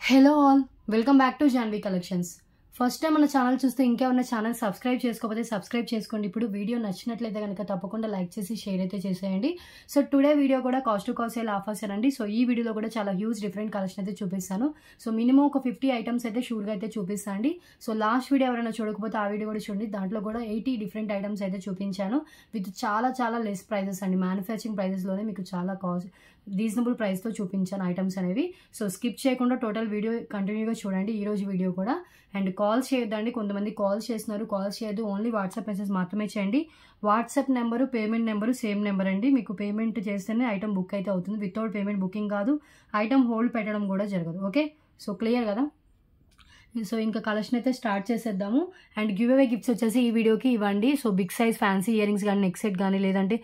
Hello all, welcome back to Janhvi collections. First time మన channel చూస్తే ఇంకేమన్నా ఛానల్ సబ్స్క్రైబ్ చేసుకోకపోతే సబ్స్క్రైబ్ చేసుకోండి. ఇప్పుడు వీడియో నచ్చినట్లయితే కనుక తప్పకుండా లైక్ చేసి షేర్ అయితే చేసేయండి. సో టుడే వీడియో కూడా cost to cost sale offers అండి. సో ఈ వీడియోలో కూడా చాలా హ్యూజ్ డిఫరెంట్ కలెక్షన్ అయితే చూపిస్తాను. సో మినిమం ఒక 50 ఐటమ్స్ అయితే షూర్గా అయితే చూపిస్తాను అండి. సో లాస్ట్ వీడియో ఎవరైనా చూడకపోతే ఆ వీడియో కూడా చూడండి. దాంట్లో కూడా 80 డిఫరెంట్ ఐటమ్స్ అయితే చూపించాను విత్ చాలా లెస్ ప్రైజెస్ అండి. మ్యానుఫ్యాక్చరింగ్ ప్రైజెస్లోనే మీకు చాలా రీజనబుల్ ప్రైస్తో చూపించాను ఐటమ్స్ అనేవి. సో స్కిప్ చేయకుండా టోటల్ వీడియో కంటిన్యూగా చూడండి ఈరోజు వీడియో కూడా. అండ్ కాల్స్ చేయొద్దండి, కొంతమంది కాల్స్ చేస్తున్నారు. కాల్స్ చేయొద్దు, ఓన్లీ వాట్సాప్ మెసేజ్ మాత్రమే చేయండి. WhatsApp number, payment number same number అండి. మీకు పేమెంట్ చేస్తేనే ఐటమ్ బుక్ అయితే అవుతుంది. వితౌట్ పేమెంట్ బుకింగ్ కాదు, ఐటమ్ హోల్డ్ పెట్టడం కూడా జరగదు. ఓకే, సో క్లియర్ కదా. సో ఇంకా కలెక్షన్ అయితే స్టార్ట్ చేసేద్దాము. అండ్ గివ్ అవే గిఫ్ట్స్ వచ్చేసి ఈ వీడియోకి ఇవ్వండి. So big size fancy ear rings కానీ, నెక్ సెట్ కానీ, లేదంటే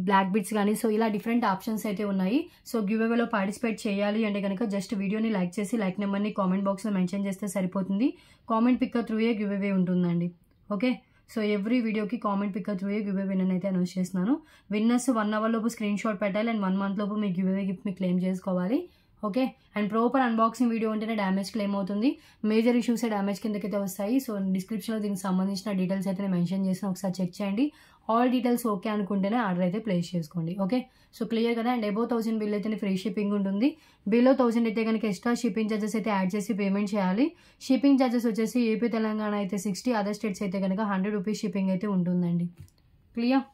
బ్లాక్ బిట్స్ కానీ, సో ఇలా డిఫరెంట్ ఆప్షన్స్ అయితే ఉన్నాయి. సో గివ్ అవేలో పార్టిసిపేట్ చేయాలి అంటే కనుక జస్ట్ వీడియోని లైక్ చేసి లైక్ నెంబర్ని కామెంట్ బాక్స్లో మెన్షన్ చేస్తే సరిపోతుంది. కామెంట్ పిక్ త్రూయే గివ్ అవే ఉంటుందండి. ఓకే, సో ఎవ్రీ వీడియోకి కామెంట్ పిక్ త్రూయే గివ్ అవే విన్నర్ అయితే అనౌన్స్ చేస్తున్నాను. విన్నర్స్ 1 అవర్ లోపు స్క్రీన్ షాట్ పెట్టాలి అండ్ 1 మంత్ లోపు మీ గివ్ అవే గిఫ్ట్ మీ క్లెయిమ్ చేసుకోవాలి. Okay, and proper unboxing video ఉంటేనే డ్యామేజ్ క్లెయిమ్ అవుతుంది. మేజర్ ఇష్యూస్ డ్యామేజ్ కిందకైతే వస్తాయి. సో డిస్క్రిప్షన్లో దీనికి సంబంధించిన డీటెయిల్స్ అయితే నేను మెన్షన్ చేసిన, ఒకసారి చెక్ చేయండి. ఆల్ డీటెయిల్స్ ఓకే అనుకుంటేనే ఆర్డర్ అయితే ప్లేస్ చేసుకోండి. ఓకే, సో క్లియర్ కదా. అండ్ అబౌవ్ 1000 బిల్ అయితే ఫ్రీ షిప్పింగ్ ఉంటుంది. బిలో 1000 అయితే కనుక ఎక్స్ట్రా షిప్పింగ్ ఛార్జెస్ అయితే యాడ్ చేసి పేమెంట్ చేయాలి. షిప్పింగ్ ఛార్జెస్ వచ్చేసి ఏపీ తెలంగాణ అయితే 60, అదర్ స్టేట్స్ అయితే కనుక 100 రూపీస్ షిప్పింగ్ అయితే ఉంటుందండి. క్లియర్.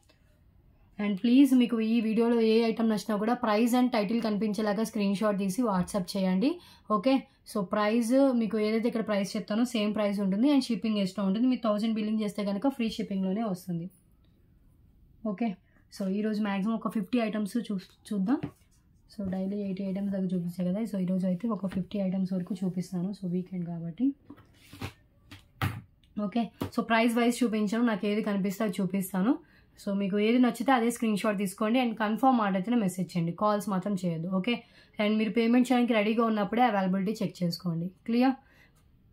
అండ్ ప్లీజ్ మీకు ఈ వీడియోలో ఏ ఐటమ్ నచ్చినా కూడా ప్రైస్ అండ్ టైటిల్ కనిపించేలాగా స్క్రీన్ షాట్ తీసి వాట్సాప్ చేయండి. ఓకే, సో ప్రైస్ మీకు ఏదైతే ఇక్కడ ప్రైస్ చెప్తానో సేమ్ ప్రైస్ ఉంటుంది అండ్ షిప్పింగ్ ఎక్స్ట్రా ఉంటుంది. మీరు 1000 బిల్లింగ్ చేస్తే కనుక ఫ్రీ షిప్పింగ్లోనే వస్తుంది. ఓకే, సో ఈరోజు మ్యాక్సిమం ఒక 50 ఐటమ్స్ చూద్దాం. సో డైలీ 80 ఐటమ్స్ దాకా చూపిస్తాయి కదా. సో ఈరోజు అయితే ఒక 50 ఐటమ్స్ వరకు చూపిస్తాను. సో వీకెండ్ కాబట్టి. ఓకే, సో ప్రైస్ వైజ్ చూపించాను, నాకు ఏది కనిపిస్తే అది చూపిస్తాను. సో మీకు ఏది నచ్చితే అదే స్క్రీన్ షాట్ తీసుకోండి అండ్ కన్ఫర్మ్ ఆర్డర్ అయితేనే మెసేజ్ చేయండి, కాల్స్ మాత్రం చేయొద్దు. ఓకే, అండ్ మీరు పేమెంట్ చేయడానికి రెడీగా ఉన్నప్పుడే అవైలబిలిటీ చెక్ చేసుకోండి. Clear.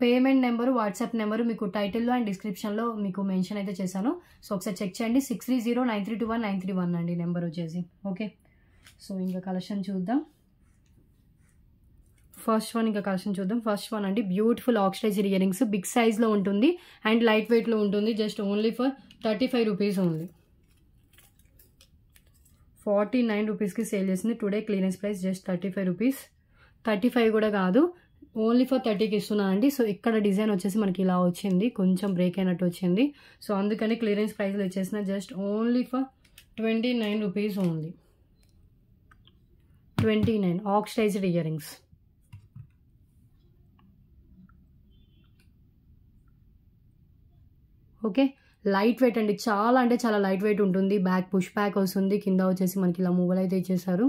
Payment number, WhatsApp number మీకు టైటిల్లో అండ్ డిస్క్రిప్షన్లో మీకు మెన్షన్ అయితే చేశాను. సో ఒకసారి చెక్ చేయండి. 6309321931 అండి నెంబర్ వచ్చేసి. ఓకే, సో ఇంకా కలెక్షన్ చూద్దాం. ఫస్ట్ వన్ అండి, beautiful oxidised ear rings. Big సైజ్లో ఉంటుంది అండ్ లైట్ వెయిట్లో ఉంటుంది. Just only for 35 rupees only. 49 రూపీస్కి సేల్ చేసింది. Today clearance price just 35 rupees. 35 కూడా కాదు, ఓన్లీ ఫర్ 30కి ఇస్తున్నానండి. సో ఇక్కడ డిజైన్ వచ్చేసి మనకి ఇలా వచ్చింది, కొంచెం బ్రేక్ అయినట్టు వచ్చింది. సో అందుకని క్లియరెన్స్ ప్రైస్లో ఇచ్చేసిన just only for 29 rupees only. 29 oxidised ear rings. Okay, light weight అండి, చాలా అంటే చాలా లైట్ వెయిట్ ఉంటుంది. బ్యాక్ పుష్ బ్యాక్ వస్తుంది, కింద వచ్చేసి మనకి ఇలా మూవల్ అయితే ఇచ్చేసారు.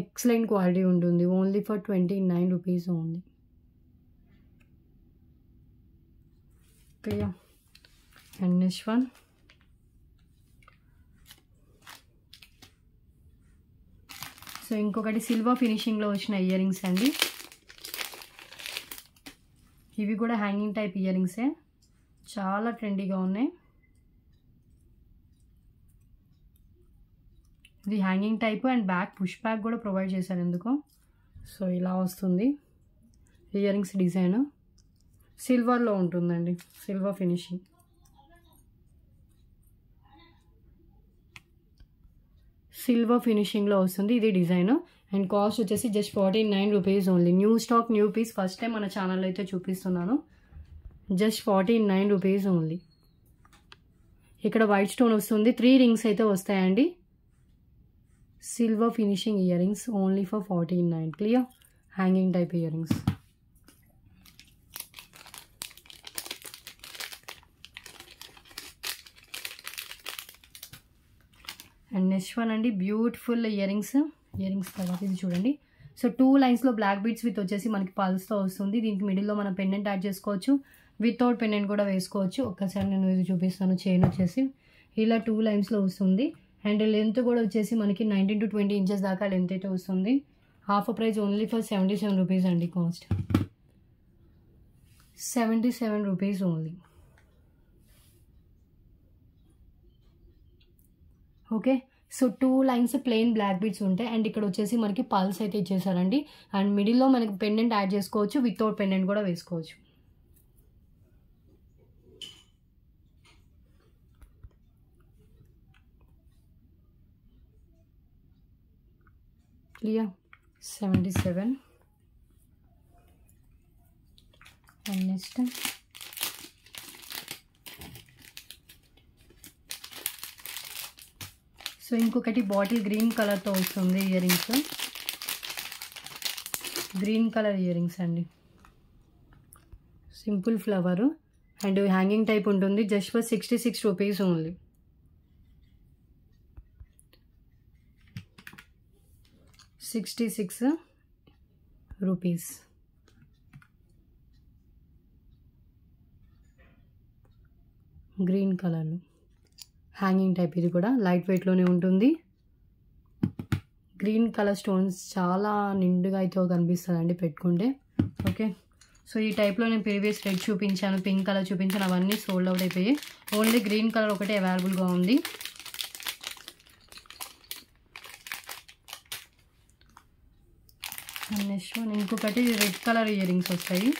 ఎక్సలెంట్ క్వాలిటీ ఉంటుంది. Only for 29 rupees only. Clear. And next one, so ఇంకొకటి సిల్వర్ ఫినిషింగ్లో వచ్చిన ఇయర్ రింగ్స్ అండి. ఇవి కూడా హ్యాంగింగ్ టైప్ ఇయర్ రింగ్సే, చాలా ట్రెండీగా ఉన్నాయి. ఇది hanging type and back push back కూడా ప్రొవైడ్ చేశారు ఎందుకో. సో ఇలా వస్తుంది ఇయర్ రింగ్స్ డిజైన్. సిల్వర్లో ఉంటుందండి, సిల్వర్ ఫినిషింగ్. సిల్వర్ ఫినిషింగ్లో వస్తుంది ఇది డిజైన్. అండ్ కాస్ట్ వచ్చేసి just 49 rupees only. New stock, new piece, first time మన ఛానల్లో అయితే చూపిస్తున్నాను. Just 49 rupees only. ఇక్కడ వైట్ స్టోన్ వస్తుంది, 3 రింగ్స్ అయితే వస్తాయండి. Silver finishing earrings only for 49. Clear. Hanging type earrings. And next one అండి, బ్యూటిఫుల్ ఇయర్ రింగ్స్. తర్వాత ఇది చూడండి. సో 2 లైన్స్లో బ్లాక్ బీడ్స్ విత్ వచ్చేసి మనకి పల్స్తో వస్తుంది. దీనికి మిడిల్లో మనం పెండెంట్ యాడ్ చేసుకోవచ్చు, వితౌట్ పెండెంట్ కూడా వేసుకోవచ్చు. ఒక్కసారి నేను ఇది చూపిస్తాను. చైన్ వచ్చేసి ఇలా 2 లైన్స్లో వస్తుంది. అండ్ లెంత్ కూడా వచ్చేసి మనకి 19 to 20 ఇంచెస్ దాకా లెంత్ అయితే వస్తుంది. Half price only for 77 rupees అండి. Cost 77 rupees only. Okay, so 2 lines plain black beads ఉంటాయి అండ్ ఇక్కడ వచ్చేసి మనకి పల్స్ అయితే ఇచ్చేసారండి. అండ్ మిడిల్లో మనకి పెండెంట్ యాడ్ చేసుకోవచ్చు, వితౌట్ పెండెంట్ కూడా వేసుకోవచ్చు. క్లియర్. 77 అండ్ నెక్స్ట్ సో ఇంకొకటి బాటిల్ గ్రీన్ కలర్తో వస్తుంది ear rings. Green colour ear rings అండి. Simple flower and hanging type ఉంటుంది. Just for 66 rupees only. ₹66. Green కలర్లో హ్యాంగింగ్ టైప్. ఇది కూడా లైట్ వెయిట్లోనే ఉంటుంది. గ్రీన్ కలర్ స్టోన్స్ చాలా నిండుగా అయితే కనిపిస్తుందండి పెట్టుకుంటే. ఓకే, సో ఈ టైప్లో నేను ప్రీవియస్ రెడ్ చూపించాను, పింక్ కలర్ చూపించాను, అవన్నీ సోల్డ్ అవుట్ అయిపోయాయి. ఓన్లీ గ్రీన్ కలర్ ఒకటే అవైలబుల్గా ఉంది. నెక్స్ట్ ఇంకొకటి రెడ్ కలర్ ఇయర్ రింగ్స్ వస్తాయి.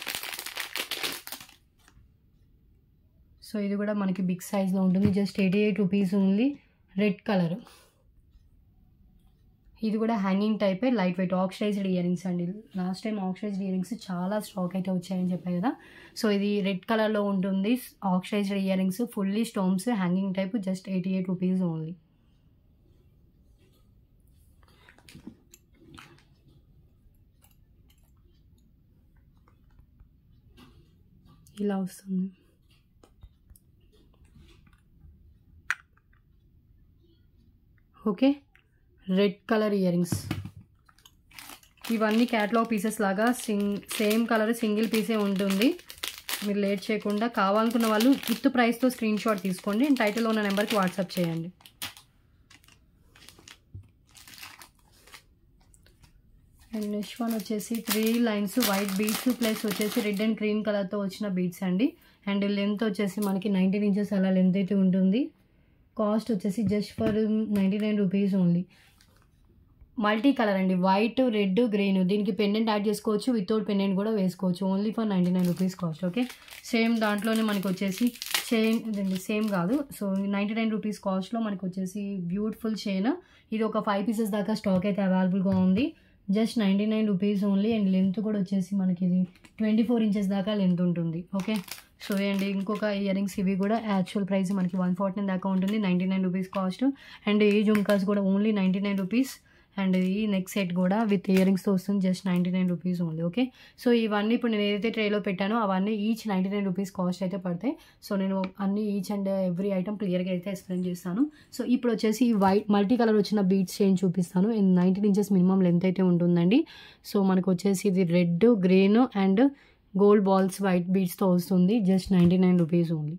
సో ఇది కూడా మనకి బిగ్ సైజ్లో ఉంటుంది. Just 88 rupees only. Red colour. ఇది కూడా హ్యాంగింగ్ టైపే, light weight oxidised ear rings అండి. Last time oxidised year rings చాలా స్టాక్ అయితే వచ్చాయని చెప్పాయి కదా. సో ఇది రెడ్ కలర్లో ఉంటుంది. Oxidised year rings fully stones, hanging type. Just 88 rupees only. ఇలా వస్తుంది. Okay, red colour ear rings. ఇవన్నీ క్యాటలాగ్ పీసెస్ లాగా సేమ్ కలర్ సింగిల్ పీసే ఉంటుంది. మీరు లేట్ చేయకుండా కావాలనుకున్న వాళ్ళు విత్ ప్రైస్తో స్క్రీన్ షాట్ తీసుకోండి అండ్ టైటిల్లో ఉన్న నెంబర్కి వాట్సాప్ చేయండి. అండ్ నెక్స్ట్ వన్ వచ్చేసి 3 లైన్స్ వైట్ బీడ్స్ ప్లస్ వచ్చేసి రెడ్ అండ్ క్రీమ్ కలర్తో వచ్చిన బీడ్స్ అండి. అండ్ లెంత్ వచ్చేసి మనకి 19 ఇంచెస్ అలా లెంత్ అయితే ఉంటుంది. కాస్ట్ వచ్చేసి just for 99 rupees only. Multi colour అండి, వైట్, రెడ్, గ్రీన్. దీనికి పెండెంట్ యాడ్ చేసుకోవచ్చు, వితౌట్ పెండెంట్ కూడా వేసుకోవచ్చు. Only for 99 rupees cost. Okay, same దాంట్లోనే మనకి వచ్చేసి చైన్ ఇదండి, సేమ్ కాదు. సో 99 రూపీస్ కాస్ట్లో మనకి వచ్చేసి బ్యూటిఫుల్ చైన్. ఇది ఒక 5 పీసెస్ దాకా స్టాక్ అయితే అవైలబుల్గా ఉంది. Just 99 rupees only. And length కూడా వచ్చేసి మనకి ఇది 24 ఇంచెస్ దాకా లెంత్ ఉంటుంది. ఓకే, సో అండి ఇంకొక ఇయర్ రింగ్స్ ఇవి కూడా యాక్చువల్ ప్రైస్ మనకి 149 దాకా ఉంటుంది. 99 రూపీస్ కాస్ట్. అండ్ ఈ జుమ్కాస్ కూడా ఓన్లీ 99 రూపీస్. అండ్ ఈ నెక్ సెట్ కూడా విత్ ఇయర్ రింగ్స్తో వస్తుంది. Just 99 rupees only. Okay, so ఇవన్నీ ఇప్పుడు నేను ఏదైతే ట్రేలో పెట్టానో అవన్నీ ఈచ్ 99 రూపీస్ కాస్ట్ అయితే పడతాయి. సో నేను అన్ని ఈచ్ అండ్ ఎవ్రీ ఐటమ్ క్లియర్గా అయితే ఎక్స్ప్లెయిన్ చేస్తాను. సో ఇప్పుడు వచ్చేసి వైట్ మల్టీ కలర్ వచ్చిన బీడ్స్ చైన్ చూపిస్తాను. 19 ఇంచెస్ మినిమం లెంత్ అయితే ఉంటుందండి. సో మనకు వచ్చేసి ఇది red, green and gold balls white బీడ్స్తో వస్తుంది. Just 99 rupees only.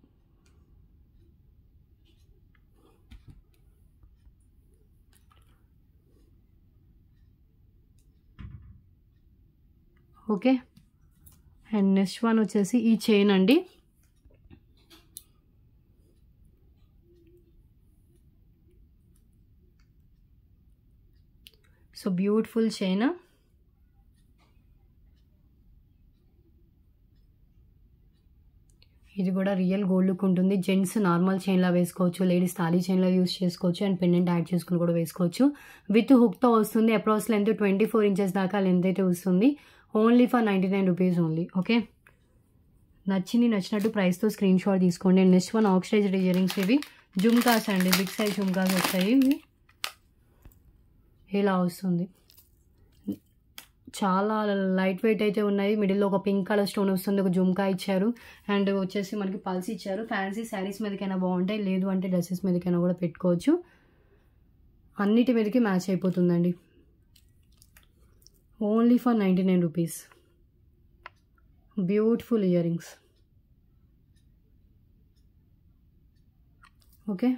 Okay, and next one వచ్చేసి ఈ చైన్ అండి. So beautiful chain. ఇది కూడా రియల్ గోల్డ్ లుక్ ఉంటుంది. జెంట్స్ నార్మల్ చైన్లా వేసుకోవచ్చు, లేడీస్ తాళీ చైన్లా యూస్ చేసుకోవచ్చు అండ్ పెండెంట్ యాడ్ చేసుకుని కూడా వేసుకోవచ్చు. విత్ హుక్తో వస్తుంది. అప్రాక్స్ లెంత్ 24 ఇంచెస్ దాకా లెంత్ అయితే వస్తుంది. Only for 99 rupees only. Okay, నచ్చినట్టు ప్రైస్తో స్క్రీన్ షాట్ తీసుకోండి. And next one oxidised ear rings. ఇవి జుమ్కాస్ అండి, బిగ్ సైజ్ జుమ్కాస్ వస్తాయి. ఇవి ఇలా వస్తుంది. చాలా లైట్ వెయిట్ అయితే ఉన్నాయి. మిడిల్లో ఒక పింక్ కలర్ స్టోన్ వస్తుంది, ఒక జుమ్కా ఇచ్చారు అండ్ వచ్చేసి మనకి పల్స్ ఇచ్చారు. ఫ్యాన్సీ శారీస్ మీదకైనా బాగుంటాయి, లేదు అంటే డ్రెస్సెస్ మీదకైనా కూడా పెట్టుకోవచ్చు. అన్నిటి మీదకి మ్యాచ్ అయిపోతుందండి. Only for 99 rupees. Beautiful ear rings. Okay,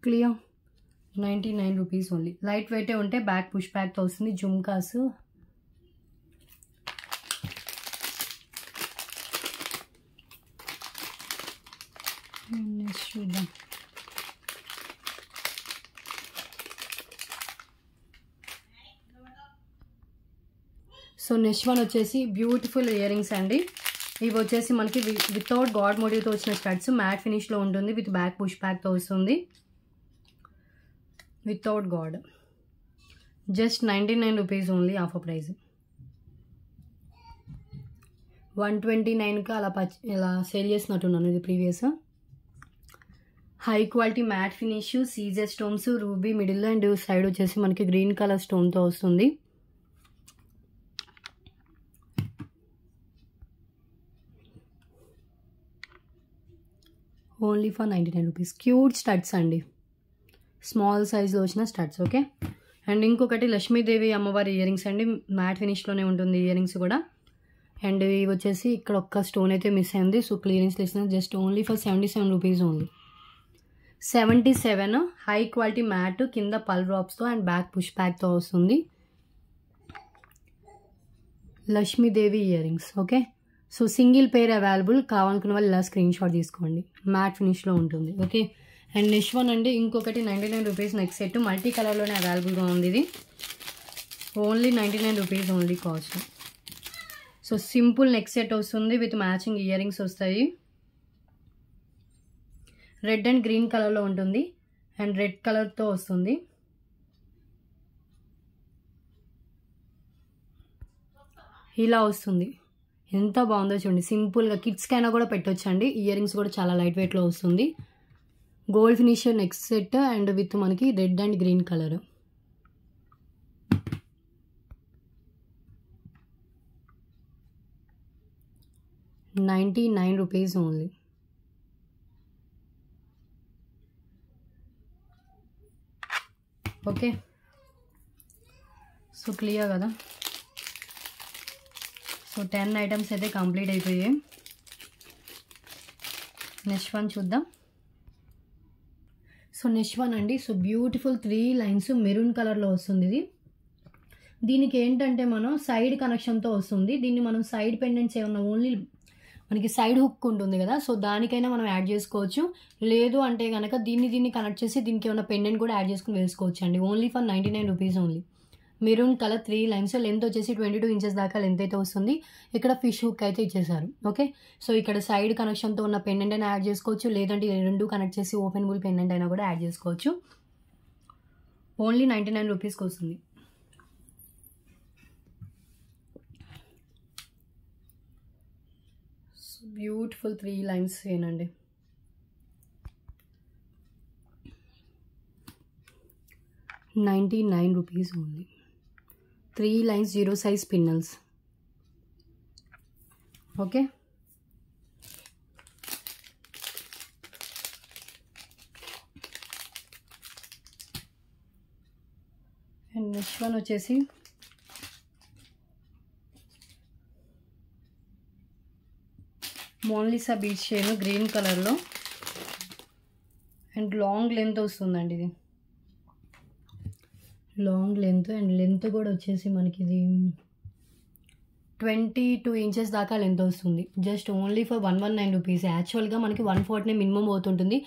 clear. 99 rupees only. Light వెయిటే ఉంటే బ్యాక్ పుష్ బ్యాక్తో వస్తుంది. జుమ్కాస్ సో నెక్స్ట్ వన్ వచ్చేసి బ్యూటిఫుల్ ఇయర్ రింగ్స్ అండి. ఇవి వచ్చేసి మనకి వితౌట్ గాడ్ మోటివ్తో వచ్చిన స్టడ్స్, మ్యాట్ ఫినిష్లో ఉంటుంది, విత్ బ్యాక్ పుష్ బ్యాక్తో వస్తుంది, without guard. Just 99 rupees only, offer price. 129కి అలా ఇలా సేల్ చేసినట్టున్నాను ఇది previous. High quality matte finish, సీజర్ stones, ruby middle and side వచ్చేసి మనకి గ్రీన్ కలర్ స్టోన్తో వస్తుంది. Only for 99 rupees. Cute studs అండి, స్మాల్ సైజ్లో వచ్చిన స్టడ్స్. ఓకే. అండ్ ఇంకొకటి లక్ష్మీదేవి అమ్మవారి ఇయర్ రింగ్స్ అండి, మ్యాట్ ఫినిష్లోనే ఉంటుంది ఇయర్ రింగ్స్ కూడా. అండ్ ఇవి వచ్చేసి ఇక్కడ ఒక్క స్టోన్ అయితే మిస్ అయింది, సో క్లియరెన్స్ చేసిన just only for 77 rupees only. 77. High quality mat, కింద పల్ డ్రాప్స్తో అండ్ బ్యాక్ పుష్ బ్యాక్తో వస్తుంది. Lakshmidevi ear rings. Okay. So single పేర్ అవైలబుల్, కావాలనుకున్న వాళ్ళు ఇలా స్క్రీన్ షాట్ తీసుకోండి, మ్యాట్ ఫినిష్లో ఉంటుంది. ఓకే. అండ్ నెక్స్ట్ వన్ అండి ఇంకొకటి 99 రూపీస్ నెక్ సెట్, మల్టీ కలర్లోనే అవైలబుల్గా ఉంది ఇది. Only 99 rupees only cost. So simple neck set వస్తుంది, విత్ మ్యాచింగ్ ఇయర్ రింగ్స్ వస్తాయి. రెడ్ అండ్ గ్రీన్ కలర్లో ఉంటుంది అండ్ రెడ్ కలర్తో వస్తుంది. ఇలా వస్తుంది, ఎంత బాగుందో చూడండి. సింపుల్గా కిడ్స్కైనా కూడా పెట్టొచ్చు అండి. ఇయర్ రింగ్స్ కూడా చాలా లైట్ వెయిట్లో వస్తుంది. Gold finish neck set and with మనకి red and green colour. ₹99 only. Okay. So clear కదా. సో 10 ఐటమ్స్ అయితే కంప్లీట్ అయిపోయాయి. నెక్స్ట్ వన్ చూద్దాం. సో నెక్స్ట్ వన్ అండి, సో బ్యూటిఫుల్ 3 లైన్స్ మెరూన్ కలర్లో వస్తుంది ఇది. దీనికి ఏంటంటే మనం సైడ్ కనెక్షన్తో వస్తుంది. దీన్ని మనం సైడ్ పెండెంట్స్ ఏమన్నా ఓన్లీ మనకి సైడ్ హుక్ ఉంటుంది కదా, సో దానికైనా మనం యాడ్ చేసుకోవచ్చు. లేదు అంటే కనుక దీన్ని కనెక్ట్ చేసి దీనికి ఏమైనా పెండెంట్ కూడా యాడ్ చేసుకుని వేసుకోవచ్చు అండి. Only for 99 rupees only. Maroon colour 3 lines, length వచ్చేసి 22 ఇంచెస్ దాకా లెంత్ అయితే వస్తుంది. ఇక్కడ ఫిష్ హుక్ అయితే ఇచ్చేసారు. ఓకే. సో ఇక్కడ సైడ్ కనెక్షన్తో ఉన్న పెండెంట్ అయినా యాడ్ చేసుకోవచ్చు, లేదంటే రెండు కనెక్ట్ చేసి ఓపెనబుల్ పెండెంట్ అయినా కూడా యాడ్ చేసుకోవచ్చు. ఓన్లీ 99 రూపీస్కి వస్తుంది. బ్యూటిఫుల్ 3 లైన్స్ ఏనండి. ₹99 ఓన్లీ. 3 లైన్స్ 0 సైజ్ పిన్నల్స్. ఓకే. అండ్ నెక్స్ట్ వన్ వచ్చేసి మోనాలిసా బీచ్ చైన్ గ్రీన్ కలర్లో అండ్ లాంగ్ లెంత్ వస్తుందండి ఇది. లాంగ్ లెంత్ అండ్ లెంత్ కూడా వచ్చేసి మనకి ఇది 22 ఇంచెస్ దాకా లెంత్ వస్తుంది. Just only for 119 rupees. యాక్చువల్గా మనకి 140 మినిమం అవుతుంటుంది.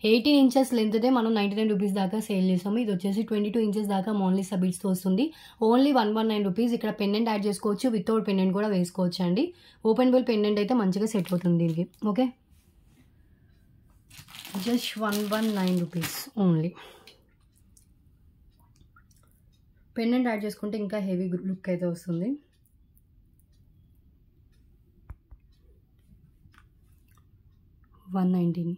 18 ఇంచెస్ లెంత్దే మనం 99 రూపీస్ దాకా సేల్ చేసాము. ఇది వచ్చేసి 22 ఇంచెస్ దాకా మోనాలిసా బీడ్స్తో వస్తుంది. Only 119 rupees. ఇక్కడ పెండెంట్ యాడ్ చేసుకోవచ్చు, వితౌట్ పెండెంట్ కూడా వేసుకోవచ్చు అండి. ఓపెనబుల్ పెండెంట్ అయితే మంచిగా సెట్ అవుతుంది దీనికి. Okay. Just 119 rupees only. Pendant add చేసుకుంటే ఇంకా హెవీ లుక్ అయితే వస్తుంది. $119.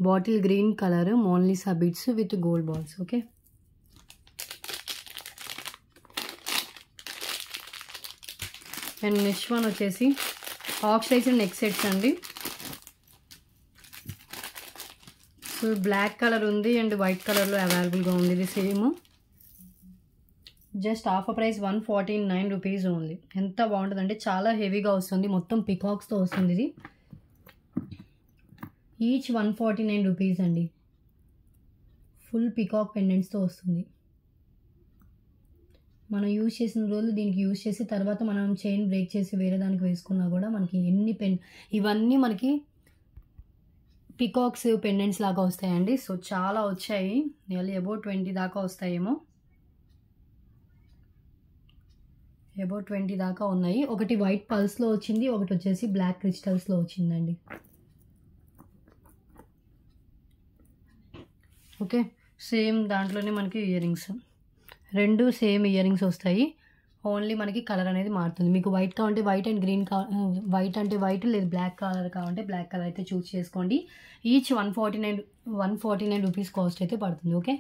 Bottle green colour Mona Lisa beads with gold balls. Okay. And next one వచ్చేసి ఆక్సిడైజ్డ్ నెక్ సెట్స్ అండి. సో బ్లాక్ కలర్ ఉంది అండ్ వైట్ కలర్లో అవైలబుల్గా ఉంది. ఇది same. Just offer price 149 rupees only. ఎంత బాగుంటుందంటే చాలా హెవీగా వస్తుంది. మొత్తం పికాక్స్తో వస్తుంది ఇది. ఈచ్ 149 రూపీస్ అండి. ఫుల్ పికాక్ పెండెంట్స్తో వస్తుంది. మనం యూజ్ చేసిన రోజులు దీనికి యూజ్ చేసి తర్వాత మనం చైన్ బ్రేక్ చేసి వేరే దానికి వేసుకున్నా కూడా మనకి ఇవన్నీ మనకి పికాక్స్ పెండెంట్స్ లాగా వస్తాయండి. సో చాలా వచ్చాయి, నియర్లీ అబౌట్ 20 దాకా వస్తాయేమో. అబౌట్ 20 దాకా ఉన్నాయి. ఒకటి వైట్ పల్స్లో వచ్చింది, ఒకటి వచ్చేసి బ్లాక్ క్రిస్టల్స్లో వచ్చిందండి. ఓకే, సేమ్ దాంట్లోనే మనకి ear rings, 2 same ear rings వస్తాయి. ఓన్లీ మనకి కలర్ అనేది మారుతుంది. మీకు వైట్ కావాలంటే వైట్ అండ్ గ్రీన్ వైట్ అంటే వైట్, లేదు బ్లాక్ కలర్ కావాలంటే బ్లాక్ కలర్ అయితే చూస్ చేసుకోండి. ఈచ్ 149 రూపీస్ కాస్ట్ అయితే పడుతుంది. ఓకే,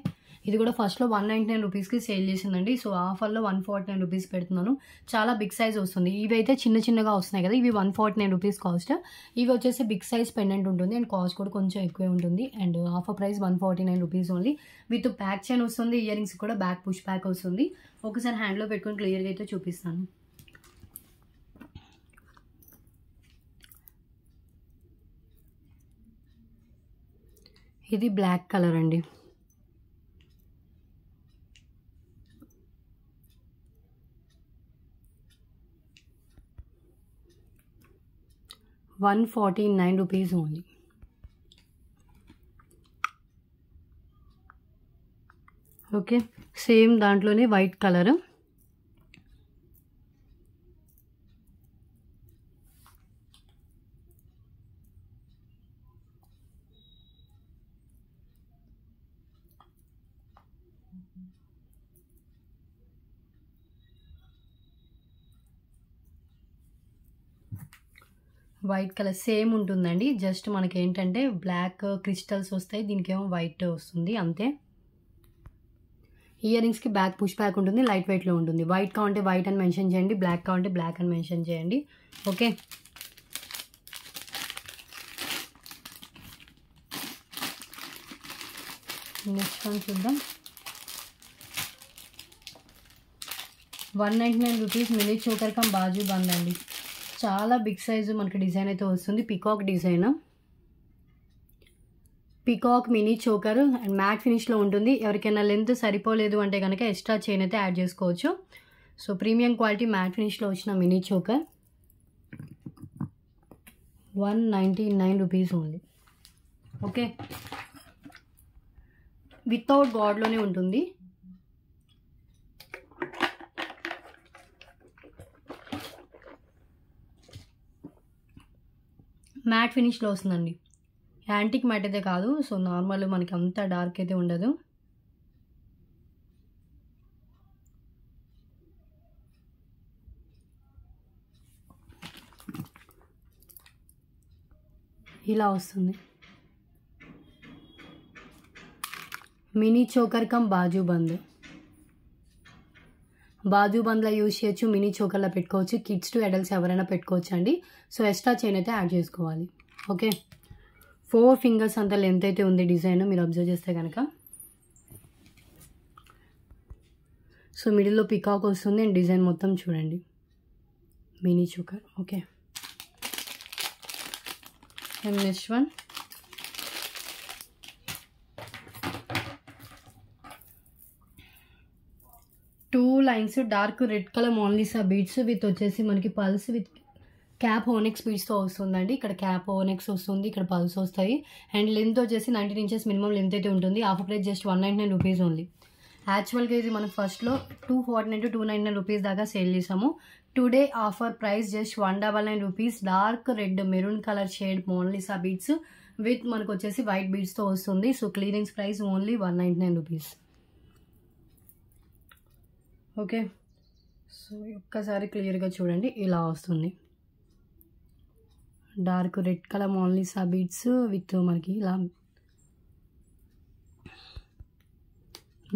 ఇది కూడా ఫస్ట్లో 199 రూపీస్కి సేల్ చేసిందండి. సో ఆఫర్లో 149 రూపీస్ పెడుతున్నాను. చాలా బిగ్ సైజ్ వస్తుంది. ఇవి అయితే చిన్నగా వస్తున్నాయి కదా, ఇవి 149 రూపీస్ కాస్ట్. ఇవి వచ్చేసి బిగ్ సైజ్ పెండెంట్ ఉంటుంది అండ్ కాస్ట్ కూడా కొంచెం ఎక్కువే ఉంటుంది. And offer price 149 rupees only. With back chain వస్తుంది, ఇయర్ రింగ్స్ కూడా బ్యాక్ పుష్ బ్యాక్ వస్తుంది. ఒకసారి హ్యాండ్లో పెట్టుకొని క్లియర్గా అయితే చూపిస్తాను. ఇది బ్లాక్ కలర్ అండి. ₹149 ఓన్లీ. ఓకే, సేమ్ దాంట్లోనే white colour. White colour same ఉంటుందండి. జస్ట్ మనకి ఏంటంటే బ్లాక్ క్రిస్టల్స్ వస్తాయి, దీనికేమో వైట్ వస్తుంది అంతే. ఇయర్ రింగ్స్కి బ్యాక్ పుష్ బ్యాక్ ఉంటుంది, లైట్ వెయిట్లో ఉంటుంది. వైట్ కావాలంటే వైట్ అని మెన్షన్ చేయండి, బ్లాక్ కావాలంటే బ్లాక్ అని మెన్షన్ చేయండి. ఓకే, నెక్స్ట్ వన్ చూద్దాం. 199 rupees mini choker cum bajuband అండి. చాలా బిగ్ సైజు మనకి డిజైన్ అయితే వస్తుంది. Peacock design, peacock mini choker and matte ఫినిష్లో ఉంటుంది. ఎవరికైనా లెంత్ సరిపోలేదు అంటే కనుక ఎక్స్ట్రా చైన్ అయితే యాడ్ చేసుకోవచ్చు. సో ప్రీమియం క్వాలిటీ మ్యాట్ ఫినిష్లో వచ్చిన mini choker 199 rupees only. Okay, without గాడ్లోనే ఉంటుంది. మ్యాట్ ఫినిష్లో వస్తుందండి. యాంటిక్ మ్యాట్ అయితే కాదు. సో నార్మల్ మనకి అంత డార్క్ అయితే ఉండదు. ఇలా వస్తుంది. మినీ చోకర్ కమ్ బాజు బంద్. బాజు బంద్లో యూజ్ చేయొచ్చు, మినీ చోకర్లో పెట్టుకోవచ్చు. కిడ్స్ టు అడల్ట్స్ ఎవరైనా పెట్టుకోవచ్చు అండి. సో ఎక్స్ట్రా చైన్ అయితే యాడ్ చేసుకోవాలి. ఓకే, 4 ఫింగర్స్ అంత లెంత్ అయితే ఉంది డిజైన్, మీరు అబ్జర్వ్ చేస్తే కనుక. సో మిడిల్లో పికాక్ వస్తుంది అండ్ డిజైన్ మొత్తం చూడండి, mini choker. Okay, and next one two lines dark red colour Mona Lisa beads with వచ్చేసి మనకి పల్స్ విత్ క్యాప్ ఓనెక్స్ బీడ్స్తో వస్తుందండి. ఇక్కడ క్యాప్ ఓనెక్స్ వస్తుంది, ఇక్కడ పల్స్ వస్తాయి. అండ్ లెంత్ వచ్చేసి 19 ఇంచెస్ మినిమం లెంత్ అయితే ఉంటుంది. Offer price just 199 rupees only. యాక్చువల్గా ఇది మనం ఫస్ట్లో 249 to 299 రూపీస్ దాకా సేల్ చేసాము. Today offer price just 199 rupees. Dark red maroon colour shade Mona Lisa beads with మనకు వచ్చేసి వైట్ బీడ్స్తో వస్తుంది. So clearance price only 199 rupees. Okay, so ఒక్కసారి క్లియర్గా చూడండి, ఇలా వస్తుంది. Dark red colour Mona Lisa beads with మనకి ఇలా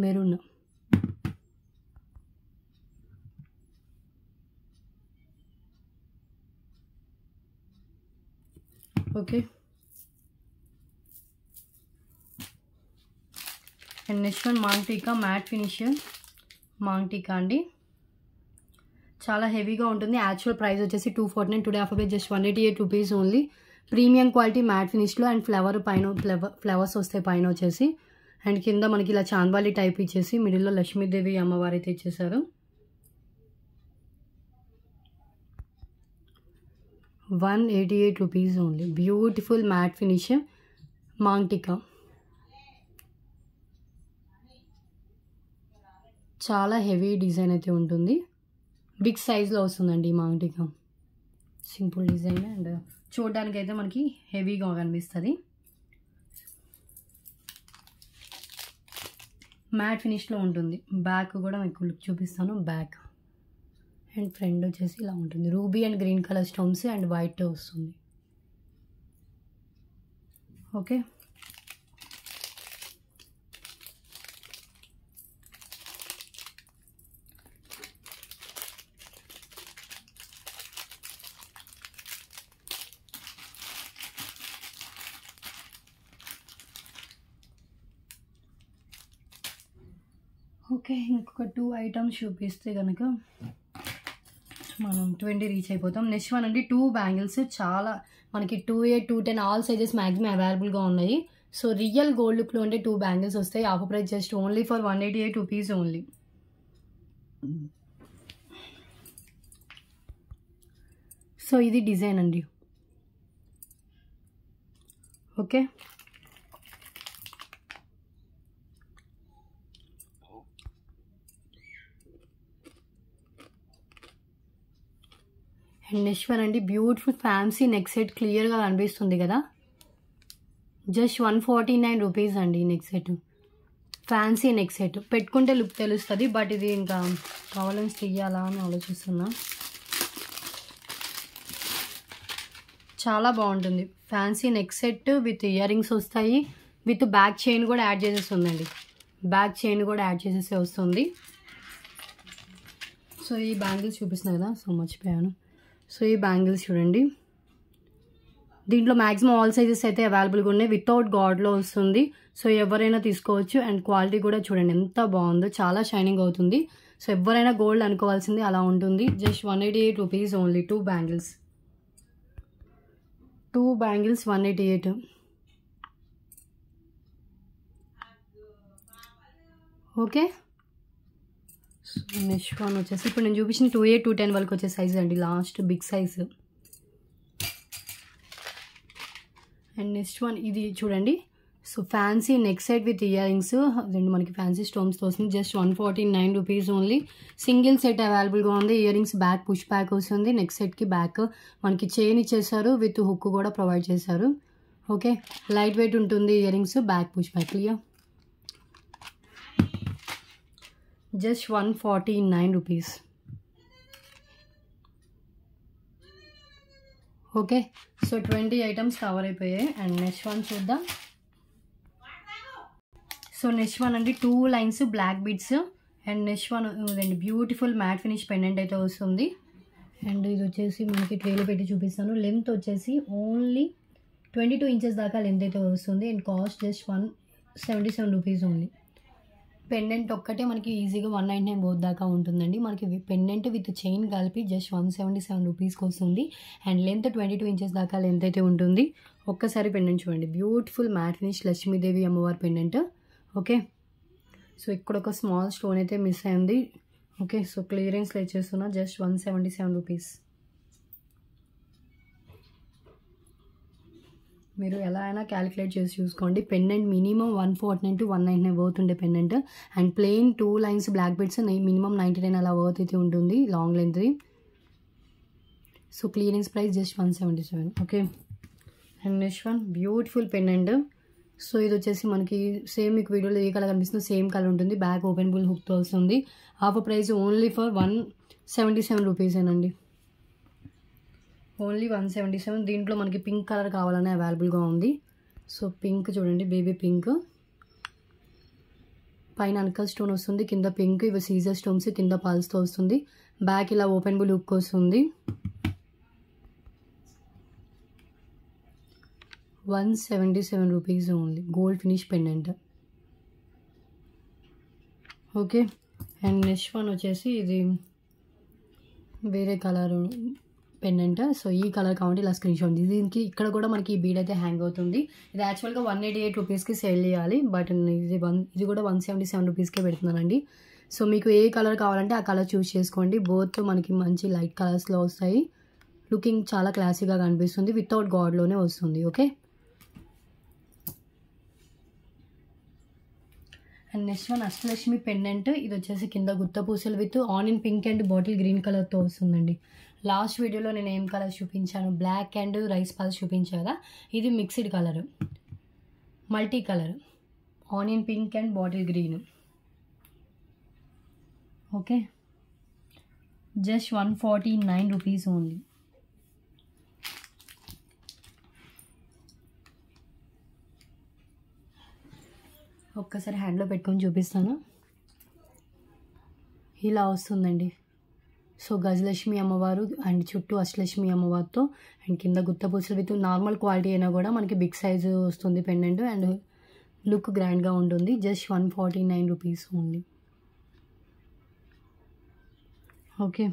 maroon. Okay, and next one maang tikka matte finish. Maang tikka అండి, చాలా హెవీగా ఉంటుంది. యాక్చువల్ ప్రైస్ వచ్చేసి 249, today offer price just 188 rupees only. Premium quality matte ఫినిష్లో అండ్ ఫ్లవర్ పైన ఫ్లవర్స్ వస్తాయి పైన వచ్చేసి. అండ్ కింద మనకి ఇలా చాంద్వాలి టైప్ ఇచ్చేసి మిడిల్లో లక్ష్మీదేవి అమ్మవారు అయితే ఇచ్చేసారు. 188 rupees only. Beautiful matte finish maang tikka, చాలా హెవీ డిజైన్ అయితే ఉంటుంది. బిగ్ సైజ్లో వస్తుందండి ఈ మాంటికా. సింపుల్ డిజైన్ అండ్ చూడడానికి అయితే మనకి హెవీగా కనిపిస్తుంది. మ్యాట్ ఫినిష్లో ఉంటుంది. బ్యాక్ కూడా మీకు లుక్ చూపిస్తాను. బ్యాక్ అండ్ ఫ్రంట్ వచ్చేసి ఇలా ఉంటుంది. Ruby and green colour stones and white వస్తుంది. ఓకే, ఓకే ఇంకొక 2 ఐటమ్స్ చూపిస్తే కనుక మనం 20 రీచ్ అయిపోతాం. నెక్స్ట్ వన్ అండి 2 బ్యాంగిల్స్. చాలా మనకి 2A 210 ఆల్ సైజెస్ మ్యాక్సిమం అవైలబుల్గా ఉన్నాయి. సో రియల్ గోల్డ్ లుక్లో ఉండే 2 బ్యాంగిల్స్ వస్తాయి. Offer price just only for 188 rupees only. So ఇది డిజైన్ అండి. ఓకే, అండ్ నెక్స్ట్ వన్ అండి బ్యూటిఫుల్ ఫ్యాన్సీ నెక్ సెట్. క్లియర్గా కనిపిస్తుంది కదా, జస్ట్ 149 రూపీస్ అండి neck set. Fancy neck set పెట్టుకుంటే లుక్ తెలుస్తుంది, బట్ ఇది ఇంకా కావాలని తీయాలా అని ఆలోచిస్తున్నా. చాలా బాగుంటుంది. Fancy neck set with ear rings వస్తాయి, విత్ బ్యాక్ చైన్ కూడా యాడ్ చేసేస్తుందండి. బ్యాక్ చైన్ కూడా యాడ్ చేసేసి వస్తుంది. సో ఈ బ్యాంగిల్స్ చూపిస్తున్నా కదా, సో మర్చిపోయాను. సో ఈ బ్యాంగిల్స్ చూడండి, దీంట్లో మ్యాక్సిమం ఆల్ సైజెస్ అయితే అవైలబుల్గా ఉన్నాయి. వితౌట్ గాడ్లో వస్తుంది. సో ఎవరైనా తీసుకోవచ్చు. అండ్ క్వాలిటీ కూడా చూడండి ఎంత బాగుందో, చాలా షైనింగ్ అవుతుంది. సో ఎవరైనా గోల్డ్ అనుకోవాల్సింది అలా ఉంటుంది. Just 188 rupees only. 2 bangles, 2 bangles 188. Okay, so next one వచ్చేసి ఇప్పుడు నేను చూపించిన 2A 210 వరకు వచ్చే సైజ్ అండి, last big size. And next one ఇది చూడండి. So fancy neck set with earrings, రెండు మనకి ఫ్యాన్సీ స్టోన్స్తో వస్తుంది. Just 149 rupees only. Single set అవైలబుల్గా ఉంది. Earrings back push back వస్తుంది. నెక్ సెట్కి బ్యాక్ మనకి చైన్ ఇచ్చేసారు, విత్ హుక్ కూడా ప్రొవైడ్ చేశారు. ఓకే, లైట్ వెయిట్ ఉంటుంది ear rings, back push back. Clear, just 149 rupees. Okay, so 20 items cover అయిపోయాయి. అండ్ నెక్స్ట్ వన్ చూద్దాం. సో నెక్స్ట్ వన్ అండి 2 lines black beads. And next one రెండు beautiful matte finish pendant అయితే వస్తుంది. And ఇది వచ్చేసి మనకి ట్రేలో పెట్టి చూపిస్తాను. లెంత్ వచ్చేసి ఓన్లీ 22 ఇంచెస్ దాకా లెంత్ అయితే వస్తుంది. And cost just 177 rupees only. Pendant ఒక్కటే మనకి ఈజీగా 199 బోత్ దాకా ఉంటుందండి. మనకి పెండెంట్ విత్ చైన్ కలిపి జస్ట్ 177 రూపీస్కి వస్తుంది. అండ్ లెంత్ 22 ఇంచెస్ దాకా లెంత్ అయితే ఉంటుంది. ఒక్కసారి పెండెంట్ చూడండి, బ్యూటిఫుల్ మ్యాట్ ఫినిష్ లక్ష్మీదేవి అమ్మవారి పెండెంట్. ఓకే, సో ఇక్కడ ఒక స్మాల్ స్టోన్ అయితే మిస్ అయింది. ఓకే, సో క్లియరెన్స్లో ఇచ్చేస్తున్నా. Just 177 rupees. మీరు ఎలా అయినా క్యాలిక్యులేట్ చేసి చూసుకోండి. పెండెంట్ మినిమం 149 to 199 వర్త్ ఉండే pendant. And plain 2 lines black beads minimum 99 అలా వర్త్ అయితే ఉంటుంది లాంగ్ లెంత్ది. So clearance price just 177. Okay, and next one beautiful pendant. So ఇది వచ్చేసి మనకి సేమ్ మీకు వీడియోలో ఏ కలర్ కనిపిస్తుందో సేమ్ కలర్ ఉంటుంది. బ్యాక్ ఓపెన్ బుల్ హుక్తో వస్తుంది. ఆఫర్ ప్రైస్ ఓన్లీ ఫర్ 177 రూపీసేనండి. ఓన్లీ 177. దీంట్లో మనకి పింక్ కలర్ కావాలనే అవైలబుల్గా ఉంది. సో పింక్ చూడండి, బేబీ పింక్. పైన అంకల్ స్టోన్ వస్తుంది, కింద పింక్. ఇవి సీజర్ స్టోన్స్, కింద పల్స్తో వస్తుంది. బ్యాక్ ఇలా ఓపెన్ బుల్ హుక్ వస్తుంది. 177 rupees only. Gold finish pendant. Okay, and next one వచ్చేసి ఇది వేరే కలర్ పెండెంట్. సో ఈ కలర్ కావాలంటే ఇలా స్క్రీన్ షాట్. దీనికి ఇక్కడ కూడా మనకి ఈ బీడ్ అయితే హ్యాంగ్ అవుతుంది. ఇది యాక్చువల్గా 188 రూపీస్కి సేల్ చేయాలి, బట్ ఇది కూడా 177 రూపీస్కే పెడుతున్నానండి. సో మీకు ఏ కలర్ కావాలంటే ఆ కలర్ చూస్ చేసుకోండి. బోత్ మనకి మంచి లైట్ కలర్స్లో వస్తాయి. లుకింగ్ చాలా క్లాసీగా కనిపిస్తుంది. వితౌట్ గాడ్లోనే వస్తుంది. Okay, and next one Ashtalakshmi pendant. ఇది వచ్చేసి కింద గుత్త పూసలు with onion pink and bottle green కలర్తో వస్తుందండి. లాస్ట్ వీడియోలో నేను ఏం కలర్ చూపించాను, బ్లాక్ అండ్ రైస్ పల్స్ చూపించా కదా, ఇది mixed colour, multi colour, onion pink and bottle green. Okay, just 149 rupees only. ఒక్కసారి హ్యాండ్లో పెట్టుకొని చూపిస్తాను. ఇలా వస్తుందండి. సో గజలక్ష్మి అమ్మవారు అండ్ చుట్టూ అష్టలక్ష్మి అమ్మవారితో అండ్ కింద గుత్త పూసలు విత్ నార్మల్ క్వాలిటీ అయినా కూడా మనకి బిగ్ సైజు వస్తుంది పెండెంట్ అండ్ లుక్ గ్రాండ్గా ఉంటుంది. Just 149 rupees only. Okay,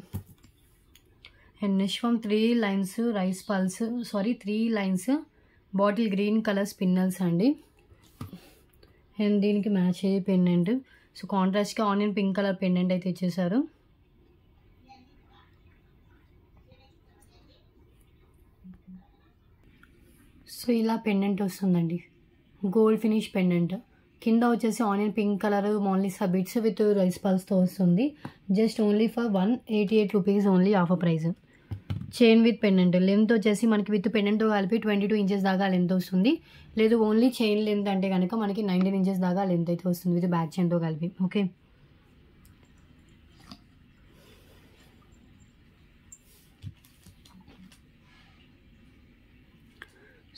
and next one 3 lines rice pearls, 3 lines bottle green colour spinels అండి. అండ్ దీనికి మ్యాచ్ అయ్యే పెండెంట్. సో కాంట్రాస్ట్గా ఆనియన్ పింక్ కలర్ పెండెంట్ అయితే ఇచ్చేసారు. సో ఇలా పెండెంట్ వస్తుందండి, గోల్డ్ ఫినిష్ పెండెంట్. కింద వచ్చేసి onion pink colour Mona Lisa beads with rice పల్స్తో వస్తుంది. Just only for 188 rupees only, offer price. Chain with pendant. Length వచ్చేసి మనకి విత్ పెండెంట్తో కలిపి 22 ఇంచెస్ దాకా లెంత్ వస్తుంది. లేదు ఓన్లీ చైన్ లెంత్ అంటే కనుక మనకి 19 ఇంచెస్ దాకా లెంత్ అయితే వస్తుంది విత్ బ్యాక్ చైన్తో కలిపి. ఓకే,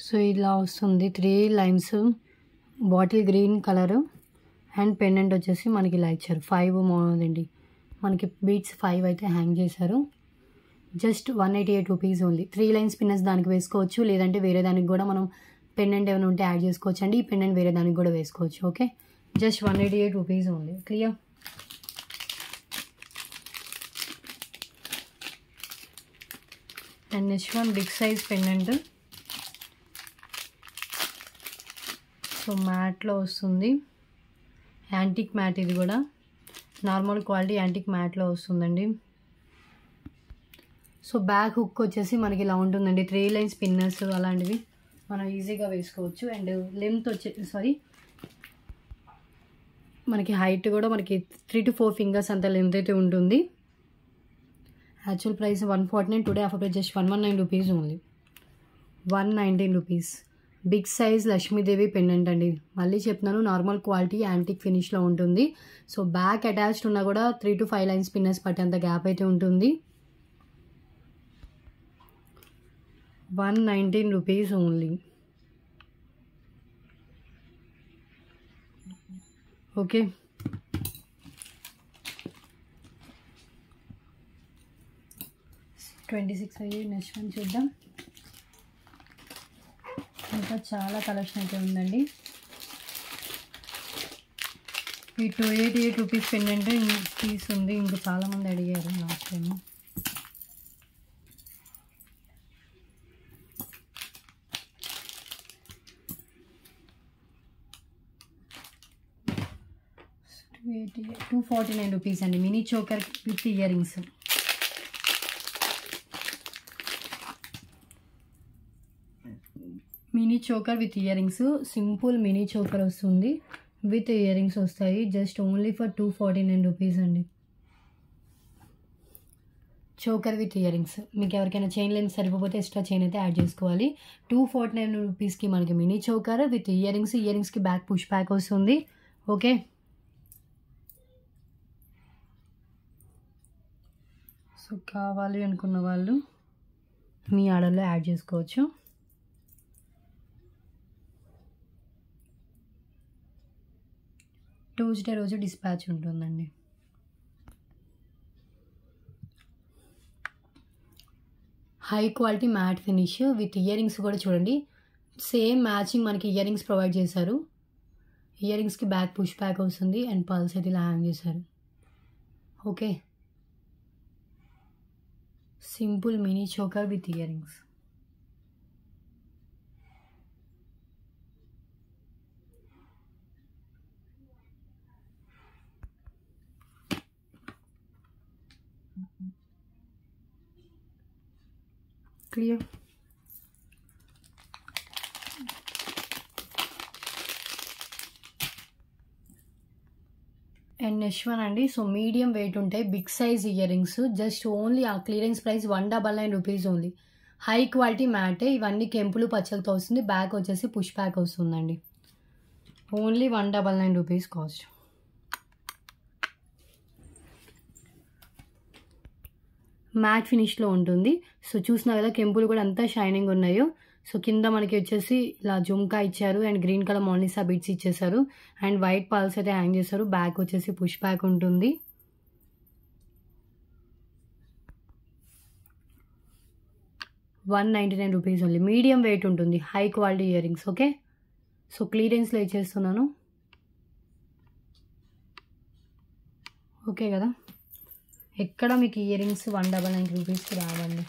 సో ఇలా వస్తుంది 3 lines bottle green colour and pendant వచ్చేసి మనకి ఇలా ఇచ్చారు. 5 అండి, మనకి బీట్స్ 5 అయితే హ్యాంగ్ చేశారు. Just 188 rupees only. 3 లైన్స్ పిన్నెస్ దానికి వేసుకోవచ్చు, లేదంటే వేరే దానికి కూడా మనం పెండెంట్ ఏమైనా ఉంటే యాడ్ చేసుకోవచ్చు అండి. ఈ పెండెంట్ వేరే దానికి కూడా వేసుకోవచ్చు. Okay, just 188 rupees only. Clear. And next one big size pendant. So మ్యాట్లో వస్తుంది, యాంటిక్ మ్యాట్. ఇది కూడా నార్మల్ క్వాలిటీ యాంటిక్ మ్యాట్లో వస్తుందండి. సో బ్యాక్ హుక్ వచ్చేసి మనకి ఇలా ఉంటుందండి. 3 లైన్స్ పిన్నర్స్ అలాంటివి మనం ఈజీగా వేసుకోవచ్చు. అండ్ లెంత్ వచ్చేసి మనకి హైట్ కూడా మనకి 3 to 4 ఫింగర్స్ అంత లెంత్ అయితే ఉంటుంది. Actual price 149, today offer price just 119 rupees only. 119 rupees. Big size Lakshmidevi pendant అండి. మళ్ళీ చెప్తున్నాను, నార్మల్ క్వాలిటీ యాంటిక్ ఫినిష్లో ఉంటుంది. సో బ్యాక్ అటాచ్డ్ ఉన్నా కూడా 3 to 5 లైన్స్ పిన్నర్స్ పట్టేంత గ్యాప్ అయితే ఉంటుంది. 119 రూపీస్ ఓన్లీ. ఓకే, 26 అయ్యి నెక్స్ట్ వన్ చూద్దాం. ఇంకా చాలా కలెక్షన్ అయితే ఉందండి. ఈ 288 రూపీస్ పెండెంట్ పీస్ ఉంది. ఇంకా చాలామంది అడిగారు లాస్ట్ టైం. $249 రూపీస్ అండి. Mini choker with earrings. Mini choker with earrings, simple mini choker వస్తుంది విత్ ఇయర్ రింగ్స్ వస్తాయి. జస్ట్ ఓన్లీ ఫర్ 249 రూపీస్ అండి. Choker with earrings. మీకు ఎవరికైనా చైన్ లెంత్ సరిపోతే ఎక్స్ట్రా చైన్ అయితే add చేసుకోవాలి. 249 రూపీస్కి మనకి mini choker with earrings. ఇయర్ రింగ్స్కి బ్యాక్ పుష్ బ్యాక్ వస్తుంది. ఓకే, సో కావాలి అనుకున్న వాళ్ళు మీ ఆర్డర్లో యాడ్ చేసుకోవచ్చు. ట్యూస్డే రోజు డిస్పాచ్ ఉంటుందండి. High quality matte finish with earrings కూడా చూడండి. సేమ్ మ్యాచింగ్ మనకి ఇయర్ రింగ్స్ ప్రొవైడ్ చేశారు. ఇయర్ రింగ్స్కి బ్యాక్ పుష్ బ్యాక్ వస్తుంది అండ్ పల్స్ అయితే ఇలా హ్యాంగ్ చేశారు. Okay, simple mini choker with earrings. Clear. Next one అండి. సో మీడియం వెయిట్ ఉంటాయి, big size earrings. Just only ఆ clearance price 199 rupees only. High quality మ్యాటే. ఇవన్నీ కెంపులు పచ్చలతో వస్తుంది. బ్యాక్ వచ్చేసి పుష్ బ్యాక్ వస్తుందండి. Only 199 rupees cost. మ్యాట్ ఫినిష్లో ఉంటుంది. సో చూసినా కదా కెంపులు కూడా అంతా షైనింగ్ ఉన్నాయో. సో కింద మనకి వచ్చేసి ఇలా జుమ్కా ఇచ్చారు and green colour Mona Lisa beads ఇచ్చేసారు అండ్ వైట్ పల్స్ అయితే హ్యాంగ్ చేశారు. బ్యాక్ వచ్చేసి పుష్ బ్యాక్ ఉంటుంది. ₹199 ఓన్లీ. మీడియం వెయిట్ ఉంటుంది, high quality ear rings. Okay, so క్లియరెన్స్లో ఇచ్చేస్తున్నాను. ఓకే కదా, ఎక్కడ మీకు ఇయర్ రింగ్స్ 199 రూపీస్కి రావండి.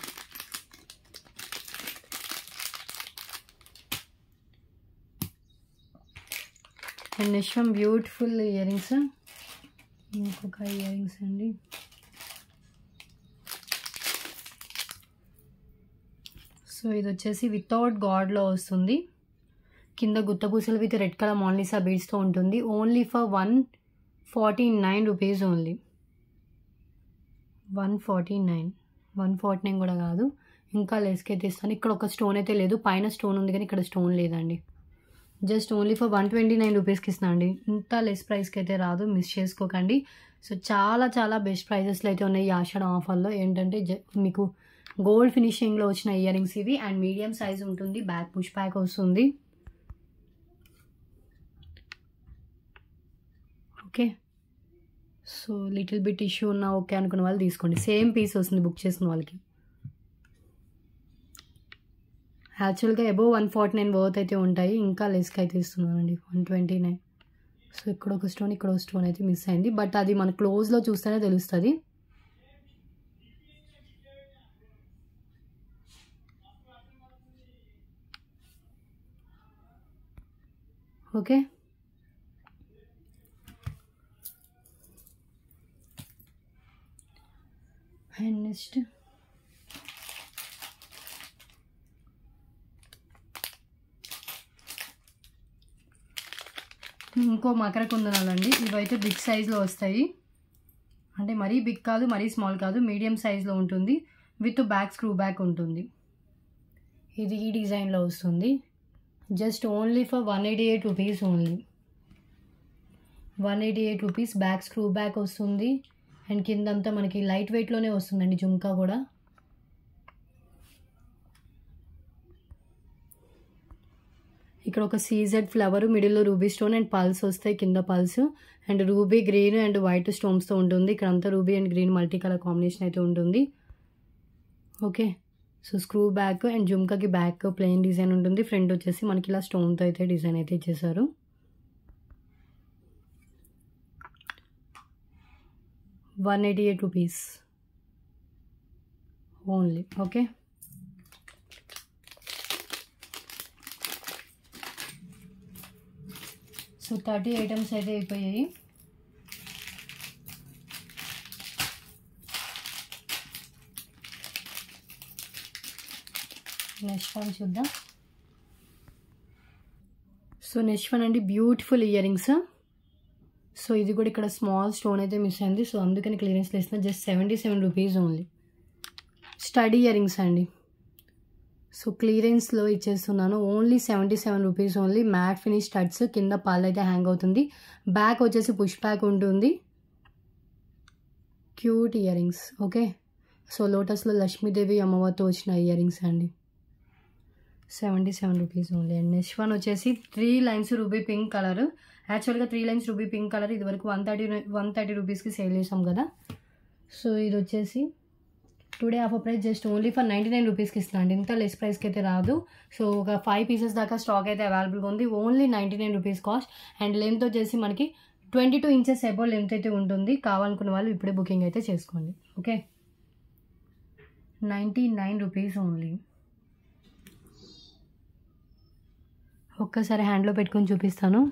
And next one beautiful ear rings. ఇంకొక ఇయర్ రింగ్స్ అండి. సో ఇది వచ్చేసి వితౌట్ గాడ్లో వస్తుంది. కింద గుత్తపూసలు విత్ రెడ్ కలర్ మోనాలిసా బీడ్స్తో ఉంటుంది. Only for 149 rupees only. 149 కూడా కాదు, ఇంకా లెస్కి అయితే ఇస్తాను. ఇక్కడ ఒక స్టోన్ అయితే లేదు, పైన స్టోన్ ఉంది కానీ ఇక్కడ స్టోన్ లేదండి. జస్ట్ ఓన్లీ ఫర్ 129 రూపీస్కి ఇస్తాను అండి. ఇంత లెస్ ప్రైస్కి అయితే రాదు, మిస్ చేసుకోకండి. సో చాలా చాలా బెస్ట్ ప్రైజెస్లో అయితే ఉన్నాయి ఈ ఆషాఢ ఆఫర్లో. ఏంటంటే మీకు గోల్డ్ ఫినిషింగ్లో వచ్చిన ఇయర్ రింగ్స్ ఇవి అండ్ మీడియం సైజ్ ఉంటుంది. బ్యాక్ పుష్ బ్యాక్ వస్తుంది. Okay, so little bit issue ఉన్నా ఓకే అనుకున్న వాళ్ళు తీసుకోండి. సేమ్ పీస్ వస్తుంది బుక్ చేసిన వాళ్ళకి. యాక్చువల్గా అబోవ్ 149 వర్త్ అయితే ఉంటాయి, ఇంకా లెస్కి అయితే ఇస్తున్నానండి 129. సో ఇక్కడ ఒక స్టోన్, ఇక్కడ ఒక స్టోన్ అయితే మిస్ అయింది, బట్ అది మన క్లోజ్లో చూస్తేనే తెలుస్తుంది. ఓకే, అండ్ నెక్స్ట్ ఇంకో మకర కుందనాలండి. ఇవైతే బిగ్ సైజ్లో వస్తాయి, అంటే మరీ బిగ్ కాదు మరీ స్మాల్ కాదు, మీడియం సైజ్లో ఉంటుంది. విత్ బ్యాక్ స్క్రూ బ్యాక్ ఉంటుంది. ఇది ఈ డిజైన్లో వస్తుంది. Just only for 188 rupees only. 188 rupees. Back screw back వస్తుంది అండ్ కిందంతా మనకి లైట్ వెయిట్లోనే వస్తుందండి జుమ్కా కూడా. ఇక్కడ ఒక సీజెడ్ ఫ్లవర్, మిడిల్లో రూబీ స్టోన్ అండ్ పల్స్ వస్తాయి, కింద pearls and ruby green and white స్టోన్స్తో ఉంటుంది. ఇక్కడ అంతా ruby and green multi colour combination అయితే ఉంటుంది. Okay, so screw back and జుమ్కాకి బ్యాక్ ప్లెయిన్ డిజైన్ ఉంటుంది. ఫ్రంట్ వచ్చేసి మనకి ఇలా స్టోన్తో అయితే డిజైన్ అయితే ఇచ్చేసారు. ₹188 ఓన్లీ. ఓకే, సో 30 ఐటమ్స్ అయితే అయిపోయాయి. నెక్స్ట్ వన్ చూద్దాం. సో నెక్స్ట్ వన్ అండి, బ్యూటిఫుల్ ఇయర్ రింగ్స్. సో ఇది కూడా ఇక్కడ స్మాల్ స్టోన్ అయితే మిస్ అయింది, సో అందుకని క్లియరెన్స్లో ఇస్తున్నా. Just 77 rupees only. Study ear rings అండి. సో క్లియరెన్స్లో ఇచ్చేస్తున్నాను. Only 77 rupees only. Matte finish studs, కింద పాల్ అయితే హ్యాంగ్ అవుతుంది. బ్యాక్ వచ్చేసి పుష్ బ్యాక్ ఉంటుంది. Cute ear rings. Okay, so లోటస్లో లక్ష్మీదేవి అమ్మవారితో వచ్చిన ఇయర్ రింగ్స్ అండి. 77 rupees only. And next one వచ్చేసి 3 లైన్స్ రూబీ పింక్ కలర్. యాక్చువల్గా 3 లైన్స్ రూబీ పింక్ కలర్ ఇది వరకు 130 రూపీస్కి సేల్ చేసాం కదా. సో ఇది వచ్చేసి today offer price just only for 99 రూపీస్కి ఇస్తున్నాను అండి. ఇంత లెస్ ప్రైస్కి అయితే రాదు. సో ఒక 5 పీసెస్ దాకా స్టాక్ అయితే అవైలబుల్గా ఉంది. Only 99 rupees cost. And length వచ్చేసి మనకి 22 ఇంచెస్ అబౌవ్ లెంత్ అయితే ఉంటుంది. కావాలనుకున్న వాళ్ళు ఇప్పుడే బుకింగ్ అయితే చేసుకోండి. Okay, 99 rupees only. ఒక్కసారి హ్యాండ్లో పెట్టుకొని చూపిస్తాను.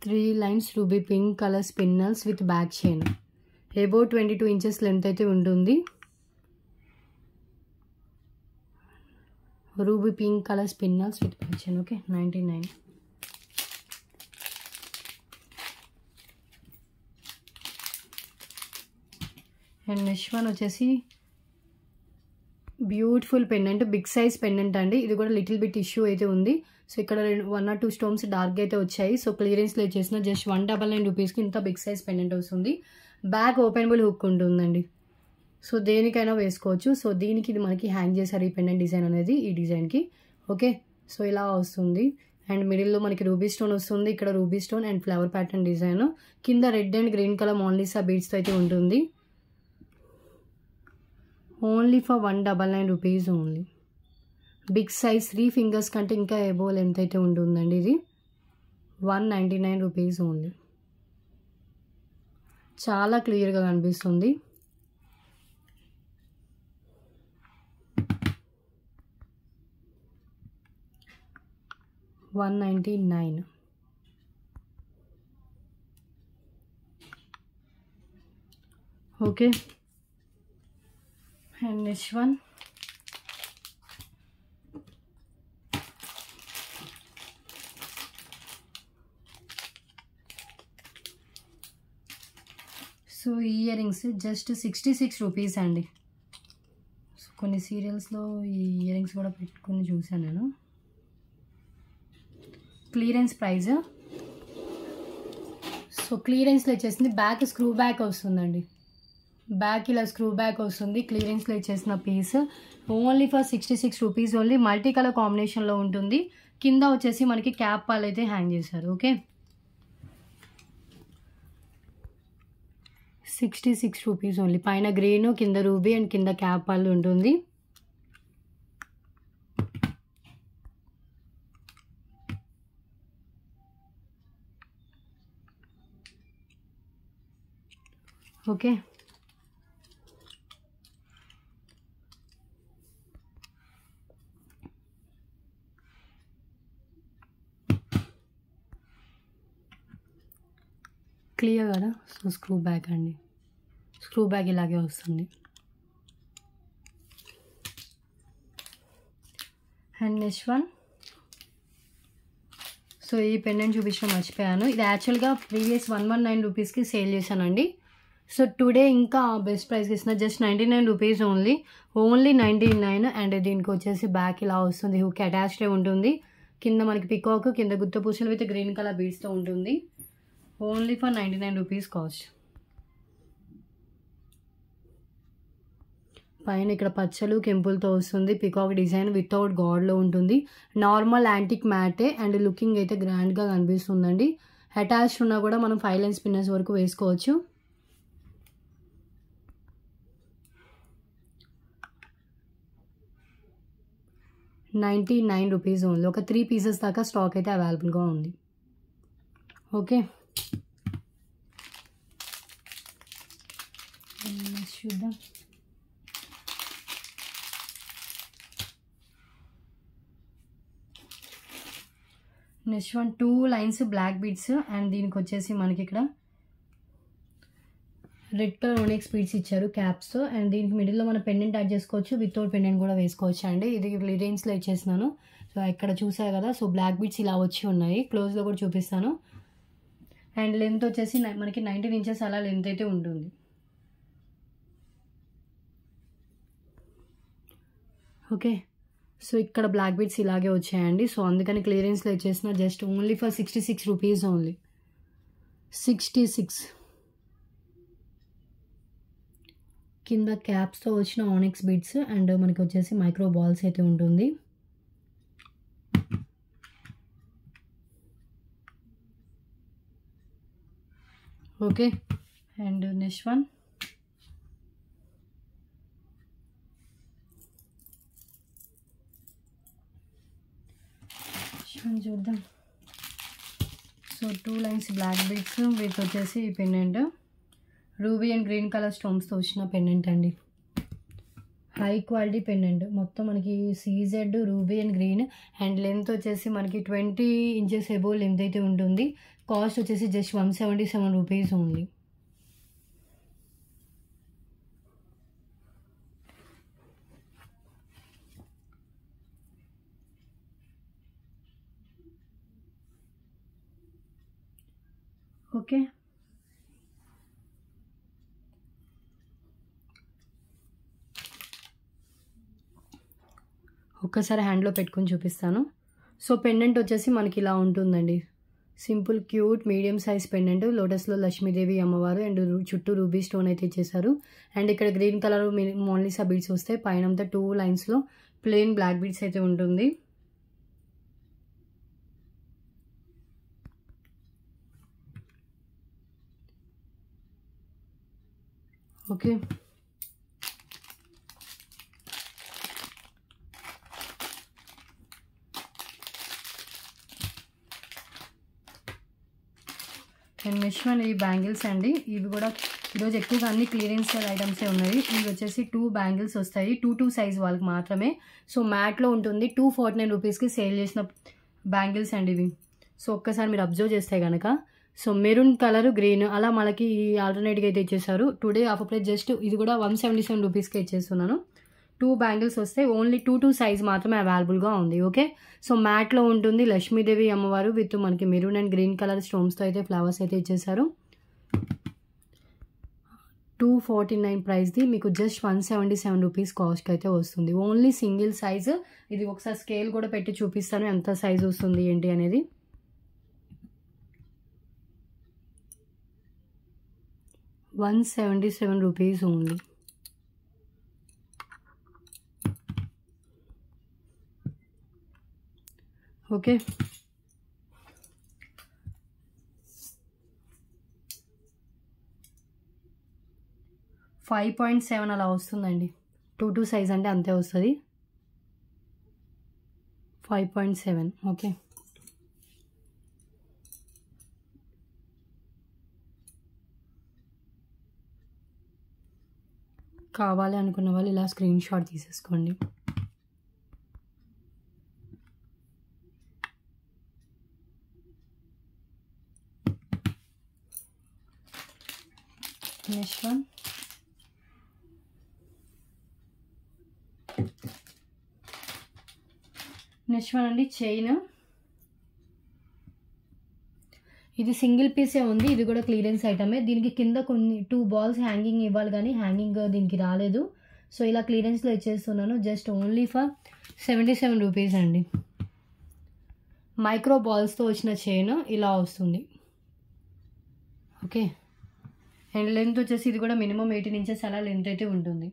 Three lines ruby pink colour spinels with back chain. Above 22 inches length అయితే ఉంటుంది. Ruby pink colour spinels with patch. Okay 99. And next one వచ్చేసి beautiful pendant, big size pendant అండి. ఇది కూడా లిటిల్ బిట్ ఇష్యూ అయితే ఉంది. సో ఇక్కడ 1 or 2 stones dark అయితే వచ్చాయి. సో క్లియరెన్స్లో చేసిన జస్ట్ 199 రూపీస్కి ఇంత బిగ్ సైజ్ పెండెంట్ వస్తుంది. బ్యాక్ ఓపెనబుల్ హుక్ ఉంటుందండి. సో దేనికైనా వేసుకోవచ్చు. సో దీనికి ఇది మనకి హ్యాంగ్ చేశారు ఈ పెండెంట్ డిజైన్ అనేది, ఈ డిజైన్కి. ఓకే సో ఇలా వస్తుంది. అండ్ మిడిల్లో మనకి రూబీ స్టోన్ వస్తుంది. ఇక్కడ ruby stone and flower pattern design. కింద red and green colour Mona Lisa బీడ్స్తో అయితే ఉంటుంది. Only for 199 rupees only. Big size 3 fingers కంటే ఇంకా ఎబో లెంత్ అయితే ఉంటుందండి. ఇది 199 రూపీస్ ఓన్లీ. చాలా క్లియర్గా కనిపిస్తుంది. $199. Okay and next one so ear rings just 66 rupees అండి. సో కొన్ని సీరియల్స్లో ఈ ఇయర్ రింగ్స్ కూడా పెట్టుకుని చూసాను నేను. Clearance price. సో క్లియరెన్స్లో వచ్చేసింది. బ్యాక్ స్క్రూ బ్యాక్ వస్తుందండి. బ్యాక్ ఇలా స్క్రూ బ్యాక్ వస్తుంది. క్లియరెన్స్లో ఇచ్చేసిన piece only for 66 rupees only. Multi colour కాంబినేషన్లో ఉంటుంది. కింద వచ్చేసి మనకి క్యాప్ పాల్ అయితే హ్యాంగ్ చేశారు. Okay 66 rupees only. పైన గ్రీన్, కింద రూబీ అండ్ కింద క్యాప్ పాల్ ఉంటుంది. ఓకే క్లియర్ కదా. సో స్క్రూ బ్యాక్ అండి. స్క్రూ బ్యాక్ ఇలాగే వస్తుంది. And next one. సో ఈ పెండెంట్ చూపించడం మర్చిపోయాను. ఇది యాక్చువల్గా ప్రీవియస్ 119 రూపీస్కి సేల్ చేశానండి. సో టుడే ఇంకా బెస్ట్ ప్రైస్కి ఇస్తున్నా. Just 99 rupees only. Only 99. And దీనికి వచ్చేసి బ్యాక్ ఇలా వస్తుంది. హుక్ అటాచ్డ్ ఉంటుంది. కింద మనకి పికాక్, కింద గుత్త పూసలు విత్ గ్రీన్ కలర్ బీడ్స్తో ఉంటుంది. Only for 99 rupees cost. పైన ఇక్కడ పచ్చలు కెంపులతో వస్తుంది. పికాక్ డిజైన్ వితౌట్ గాడ్లో ఉంటుంది. నార్మల్ యాంటిక్ మ్యాటే అండ్ లుకింగ్ అయితే గ్రాండ్గా కనిపిస్తుందండి. అటాచ్డ్ ఉన్నా కూడా మనం 5 లైన్ స్పిన్నర్స్ వరకు వేసుకోవచ్చు. ₹99 ఓన్లీ. ఒక 3 పీసెస్ దాకా స్టాక్ అయితే అవైలబుల్గా ఉంది. ఓకే చూద్దాం. Next one 2 lines black beads and దీనికి వచ్చేసి మనకి ఇక్కడ రెడ్ కలర్ ఓనెక్స్ బీడ్స్ ఇచ్చారు క్యాప్స్తో. అండ్ దీనికి మిడిల్లో మనం పెండెంట్ యాడ్ చేసుకోవచ్చు. వితౌట్ పెండెంట్ కూడా వేసుకోవచ్చు అండి. ఇది రేంజ్లో ఇచ్చేసినాను. సో ఇక్కడ చూసారు కదా. సో బ్లాక్ బీడ్స్ ఇలా వచ్చి ఉన్నాయి. క్లోజ్లో కూడా చూపిస్తాను. అండ్ లెంత్ వచ్చేసి మనకి 19 ఇంచెస్ అలా లెంత్ అయితే ఉంటుంది. ఓకే సో ఇక్కడ బ్లాక్ బీడ్స్ ఇలాగే వచ్చాయండి. సో అందుకని క్లియరెన్స్లో ఇచ్చేసిన just only for 66 rupees only. 66. కింద క్యాప్స్తో వచ్చిన ఆనిక్స్ బీడ్స్ అండ్ మనకి వచ్చేసి మైక్రో బాల్స్ అయితే ఉంటుంది. Okay and next one. చూద్దాం. So 2 lines black beads with వచ్చేసి pendant ruby and green colour స్టోన్స్తో వచ్చిన పెండెంట్ అండి. High quality pendant. మొత్తం మనకి CZ ruby and green and length వచ్చేసి మనకి 20 ఇంచెస్ ఎబో లెంత్ అయితే ఉంటుంది. కాస్ట్ వచ్చేసి జస్ట్ 177 రూపీస్ ఓన్లీ. ఓకే, ఒక్కసారి హ్యాండ్లో పెట్టుకొని చూపిస్తాను. సో పెండెంట్ వచ్చేసి మనకి ఇలా ఉంటుందండి. Simple cute medium size pendant, లోటస్లో లక్ష్మీదేవి అమ్మవారు అండ్ చుట్టూ రూబీ స్టోన్ అయితే ఇచ్చేసారు. అండ్ ఇక్కడ గ్రీన్ కలర్ మోనాలిసా బీడ్స్ వస్తాయి. పైన 2 లైన్స్లో ప్లెయిన్ బ్లాక్ బీడ్స్ అయితే ఉంటుంది. ఓకే, అండ్ నెక్స్ట్ వన్ ఈ బ్యాంగిల్స్ అండి. ఇవి కూడా ఈరోజు ఎక్కువగా అన్ని క్లియరెన్స్ ఐటమ్సే ఉన్నాయి. ఇవి వచ్చేసి 2 బ్యాంగిల్స్ వస్తాయి, 2 సైజ్ వాళ్ళకి మాత్రమే. సో మ్యాట్లో ఉంటుంది. 249 రూపీస్కి సేల్ చేసిన బ్యాంగిల్స్ అండి ఇవి. సో ఒక్కసారి మీరు అబ్జర్వ్ చేస్తే కనుక సో మెరూన్ కలర్ గ్రీన్ అలా మనకి ఆల్టర్నేట్గా అయితే ఇచ్చేసారు. టుడే ఆఫర్ ప్రైస్ జస్ట్ ఇది కూడా 177 రూపీస్కి ఇచ్చేస్తున్నాను. 2 బ్యాంగిల్స్ వస్తే ఓన్లీ 2 సైజ్ మాత్రమే అవైలబుల్గా ఉంది. ఓకే, సో మ్యాట్లో ఉంటుంది. లక్ష్మీదేవి అమ్మవారు విత్ మనకి మెరూన్ అండ్ గ్రీన్ కలర్ స్టోన్స్తో అయితే ఫ్లవర్స్ అయితే ఇచ్చేసారు. 249 ప్రైస్ది మీకు జస్ట్ 177 రూపీస్ కాస్ట్ అయితే వస్తుంది. Only single size. ఇది ఒకసారి స్కేల్ కూడా పెట్టి చూపిస్తాను ఎంత సైజ్ వస్తుంది ఏంటి అనేది. ₹177 ఓన్లీ. ఓకే, 5.7 అలా వస్తుందండి. 2 సైజ్ అంటే అంతే వస్తుంది. 5.7. ఓకే, కావాలి అనుకున్న వాళ్ళు ఇలా స్క్రీన్ షాట్ తీసేసుకోండి. నెక్స్ట్ వన్ అండి చైన్. ఇది సింగిల్ పీసే ఉంది. ఇది కూడా క్లియరెన్స్ ఐటమే. దీనికి కింద కొన్ని 2 బాల్స్ హ్యాంగింగ్ ఇవ్వాలి కానీ హ్యాంగింగ్ దీనికి రాలేదు. సో ఇలా క్లియరెన్స్లో ఇచ్చేస్తున్నాను. జస్ట్ ఓన్లీ ఫర్ 77 రూపీస్ అండి. మైక్రో బాల్స్తో వచ్చిన చైన్ ఇలా వస్తుంది. ఓకే, అండ్ లెంత్ వచ్చేసి ఇది కూడా మినిమం 18 ఇంచెస్ అలా లెంత్ అయితే ఉంటుంది.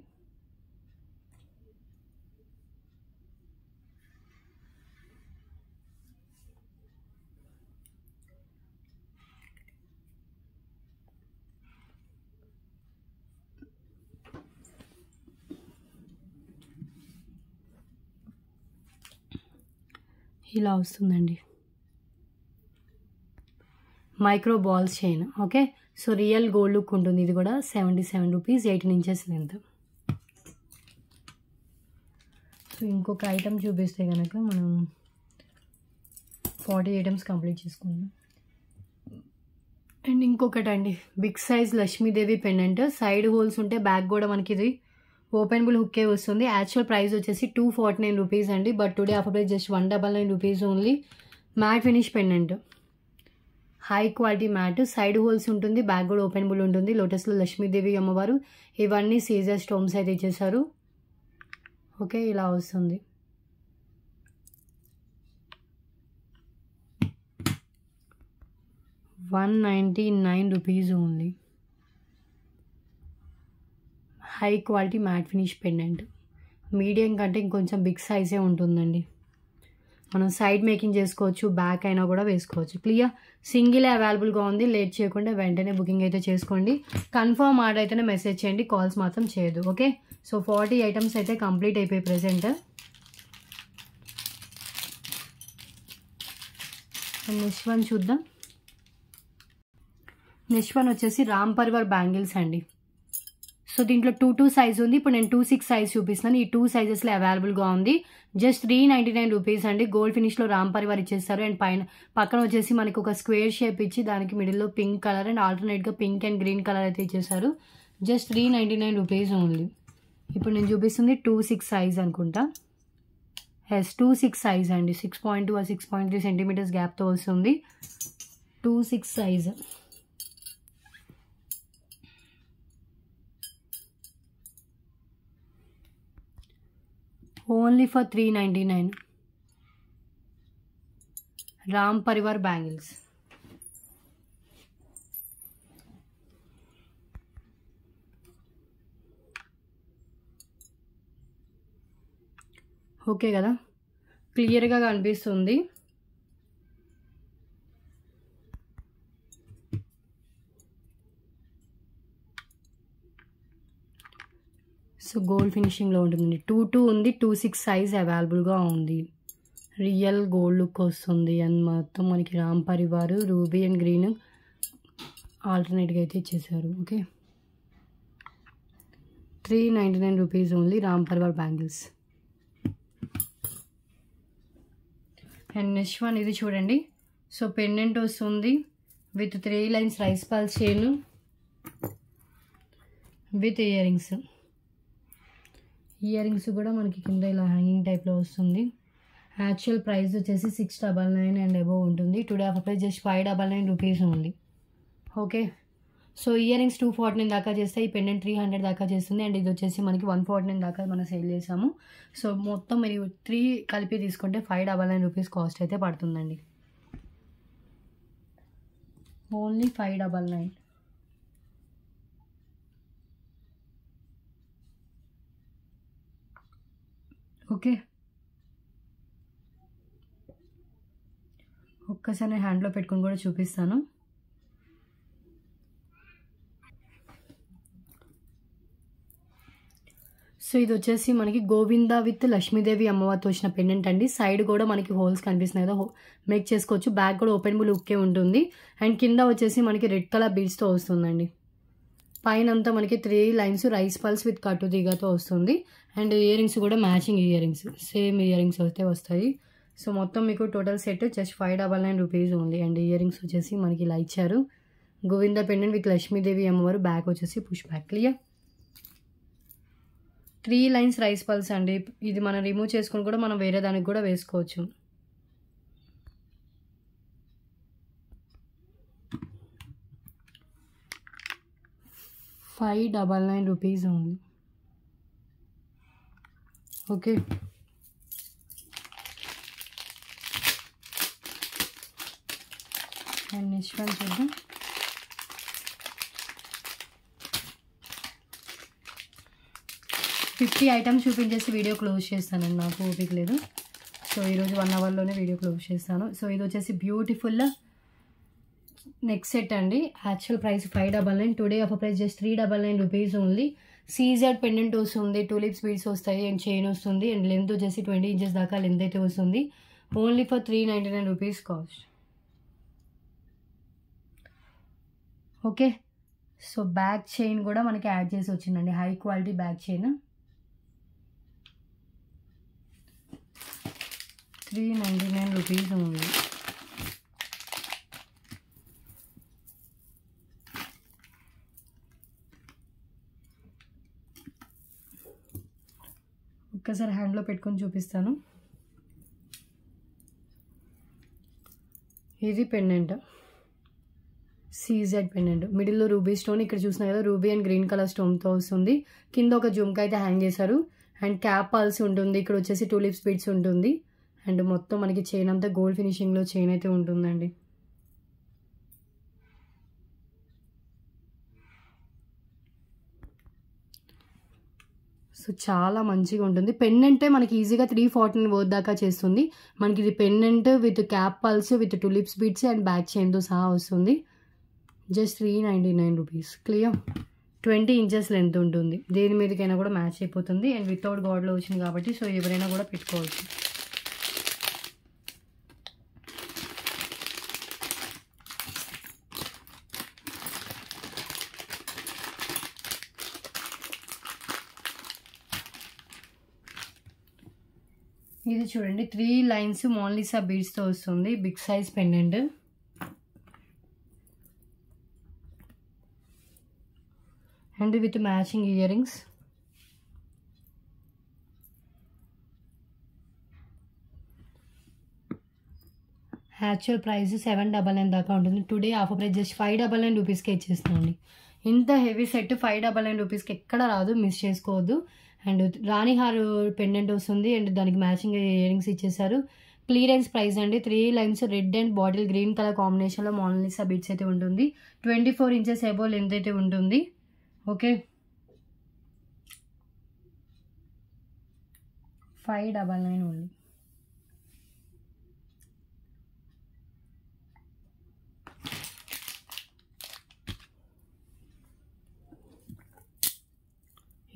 ఇలా వస్తుందండి micro balls chain. Okay, so real gold look ఉంటుంది. ఇది కూడా 77 రూపీస్, 18 ఇంచెస్ లెంత్. సో ఇంకొక ఐటమ్ చూపిస్తే కనుక మనం 40 ఐటమ్స్ కంప్లీట్ చేసుకుందాం. అండ్ ఇంకొకటి అండి big size Lakshmidevi pendant. Side holes ఉంటే బ్యాక్ కూడా మనకి ఇది ఓపెనబుల్ హుక్కే వస్తుంది. యాక్చువల్ ప్రైస్ వచ్చేసి 249 రూపీస్ అండి. But today offer price just 199 rupees only. Matte finish pendant, high quality matte. Side holes ఉంటుంది, బ్యాక్ కూడా ఓపెనబుల్ ఉంటుంది. లోటస్లో లక్ష్మీదేవి అమ్మవారు ఇవన్నీ సీజర్ స్టోన్స్ అయితే ఇచ్చేసారు. ఓకే, ఇలా వస్తుంది. ₹199 only. High quality matte finish pendant. Medium కంటే ఇంకొంచెం బిగ్ సైజే ఉంటుందండి. మనం సైడ్ మేకింగ్ చేసుకోవచ్చు, బ్యాక్ అయినా కూడా వేసుకోవచ్చు. క్లియర్, సింగిలే అవైలబుల్గా ఉంది. లేట్ చేయకుండా వెంటనే బుకింగ్ అయితే చేసుకోండి. కన్ఫర్మ్ ఆర్డర్ అయితేనే మెసేజ్ చేయండి, కాల్స్ మాత్రం చేయదు. ఓకే, సో 40 ఐటమ్స్ అయితే కంప్లీట్ అయిపోయి ప్రెజెంట్. నెక్స్ట్ వన్ చూద్దాం. నెక్స్ట్ వన్ వచ్చేసి రామ్ పరివార్ బ్యాంగిల్స్ అండి. సో దీంట్లో 2 సైజ్ ఉంది. ఇప్పుడు నేను 26 సైజ్ చూపిస్తున్నాను. ఈ 2 సైజెస్లో అవైలబుల్గా ఉంది. జస్ట్ 399 రూపీస్ అండి. గోల్డ్ ఫినిష్లో రామ్ పరివార్ ఇచ్చేస్తారు. అండ్ పక్కన వచ్చేసి మనకి ఒక స్క్వేర్ షేప్ ఇచ్చి దానికి మిడిల్లో పింక్ కలర్ అండ్ ఆల్టర్నేట్గా పింక్ అండ్ గ్రీన్ కలర్ అయితే ఇచ్చేసారు. Just 399 rupees only. ఇప్పుడు నేను చూపిస్తుంది 26 సైజ్ అనుకుంటా. ఎస్, 26 సైజ్ అండి. 6.2 6.3 సెంటీమీటర్స్ గ్యాప్తో వస్తుంది. 26 size. Only for 399. Ram Parivar bangles. Okay కదా, క్లియర్గా కనిపిస్తుంది. సో గోల్డ్ ఫినిషింగ్లో ఉంటుంది. 2 ఉంది, 2-6 సైజ్ అవైలబుల్గా ఉంది. రియల్ గోల్డ్ లుక్ వస్తుంది. అండ్ మొత్తం మనకి Ram Parivar ruby and green ఆల్టర్నేట్గా అయితే ఇచ్చేసారు. Okay, 399 rupees only Ram Parivar bangles. And next one ఇది చూడండి. సో పెండెంట్ వస్తుంది with 3 lines rice pearls chain with earrings కూడా మనకి కింద ఇలా హ్యాంగింగ్ టైప్లో వస్తుంది. యాక్చువల్ ప్రైస్ వచ్చేసి 699 అండ్ అబోవ్ ఉంటుంది. Today offer price just 599 rupees ఉంది. ఓకే, సో ఇయర్ రింగ్స్ 249 దాకా చేస్తే ఈ పెండెంట్ 300 దాకా చేస్తుంది. అండ్ ఇది వచ్చేసి మనకి 149 దాకా మనం సేల్ చేసాము. సో మొత్తం మీరు 3 కలిపి తీసుకుంటే 599 రూపీస్ కాస్ట్ అయితే పడుతుందండి. ఓన్లీ 599. ఓకే, ఒక్కసారి నేను హ్యాండ్లో పెట్టుకుని కూడా చూపిస్తాను. సో ఇది వచ్చేసి మనకి గోవింద విత్ లక్ష్మీదేవి అమ్మవారితో వచ్చిన పెండెంట్ అండి. సైడ్ కూడా మనకి హోల్స్ కనిపిస్తున్నాయి కదా, మేక్ చేసుకోవచ్చు. బ్యాక్ కూడా ఓపెనబుల్ లుక్కే ఉంటుంది. అండ్ కింద వచ్చేసి మనకి రెడ్ కలర్ బీడ్స్తో వస్తుందండి. పైన అంతా మనకి 3 లైన్స్ రైస్ పల్స్ విత్ కట్టు తీగతో వస్తుంది. అండ్ ఇయర్ రింగ్స్ కూడా matching ear rings, same ear rings అయితే వస్తాయి. సో మొత్తం మీకు total set just 599 rupees only. And ear rings వచ్చేసి మనకి ఇలా ఇచ్చారు. గోవింద పెండెంట్ విత్ లక్ష్మీదేవి అమ్మవారు, బ్యాక్ వచ్చేసి push back. Clear, 3 lines rice pulse అండి. ఇది మనం రిమూవ్ చేసుకుని కూడా మనం వేరే దానికి కూడా వేసుకోవచ్చు. ₹599 only. Okay, and next one చూద్దాం. ఫిఫ్టీ ఐటమ్స్ చూపించేసి వీడియో క్లోజ్ చేస్తానండి, నాకు ఓపిక లేదు. సో ఈరోజు 1 అవర్లోనే వీడియో క్లోజ్ చేస్తాను. సో ఇది వచ్చేసి బ్యూటిఫుల్ నెక్ సెట్ అండి. Actual price 599. Today offer price just 399 rupees only. CZ pendant వస్తుంది, టూలిప్స్ బీడ్స్ వస్తాయి అండ్ చైన్ వస్తుంది. అండ్ లెంత్ వచ్చేసి 20 ఇంచెస్ దాకా లెంత్ అయితే వస్తుంది. Only for 399 rupees cost. Okay, so back chain కూడా మనకి యాడ్ చేసి వచ్చిందండి. High quality back chain 399 rupees only. ఒక్కసారి హ్యాండ్లో పెట్టుకొని చూపిస్తాను. ఇది పెండెంట్, సీజెడ్ పెండెంట్. మిడిల్లో రూబీ స్టోన్, ఇక్కడ చూసినా కదా రూబీ అండ్ గ్రీన్ కలర్ స్టోన్తో వస్తుంది. కింద ఒక జుమ్కా అయితే హ్యాంగ్ చేశారు. అండ్ క్యాప్ పల్స్ ఉంటుంది. ఇక్కడ వచ్చేసి టూలిప్స్ బీడ్స్ ఉంటుంది. అండ్ మొత్తం మనకి చైన్ అంతా గోల్డ్ ఫినిషింగ్లో చైన్ అయితే ఉంటుందండి. సో చాలా మంచిగా ఉంటుంది. పెండెంటే మనకి ఈజీగా 349 వర్త్ దాకా చేస్తుంది. మనకి ఇది pendant with cap pearls with tulips beads and back చైన్తో సహా వస్తుంది. Just 399 rupees. Clear, 20 inches length ఉంటుంది. దేని మీదకైనా కూడా మ్యాచ్ అయిపోతుంది. అండ్ వితౌట్ గాడ్లో వచ్చింది కాబట్టి సో ఎవరైనా కూడా పెట్టుకోవచ్చు. ఇది చూడండి, 3 లైన్స్ మోనాలిసా బీడ్స్తో వస్తుంది. Big size pendant. And with matching earrings. Actual price 799 దాకా ఉంటుంది. టుడే ఆఫర్ ప్రైస్ జస్ట్ 599 రూపీస్కి ఇచ్చేస్తామండి. ఇంత హెవీ సెట్ 599 రూపీస్కి ఎక్కడ రాదు, మిస్ చేసుకోవద్దు. అండ్ రాణిహార్ పెండెంట్ వస్తుంది అండ్ దానికి మ్యాచింగ్ ఇయర్ రింగ్స్ ఇచ్చేసారు. క్లియరెన్స్ ప్రైస్ అండి. 3 lines red and bottle green colour కాంబినేషన్లో మోనాలిసా బీట్స్ అయితే ఉంటుంది. 24 ఇంచెస్ ఎబో లెంత్ అయితే ఉంటుంది. Okay, 599 only.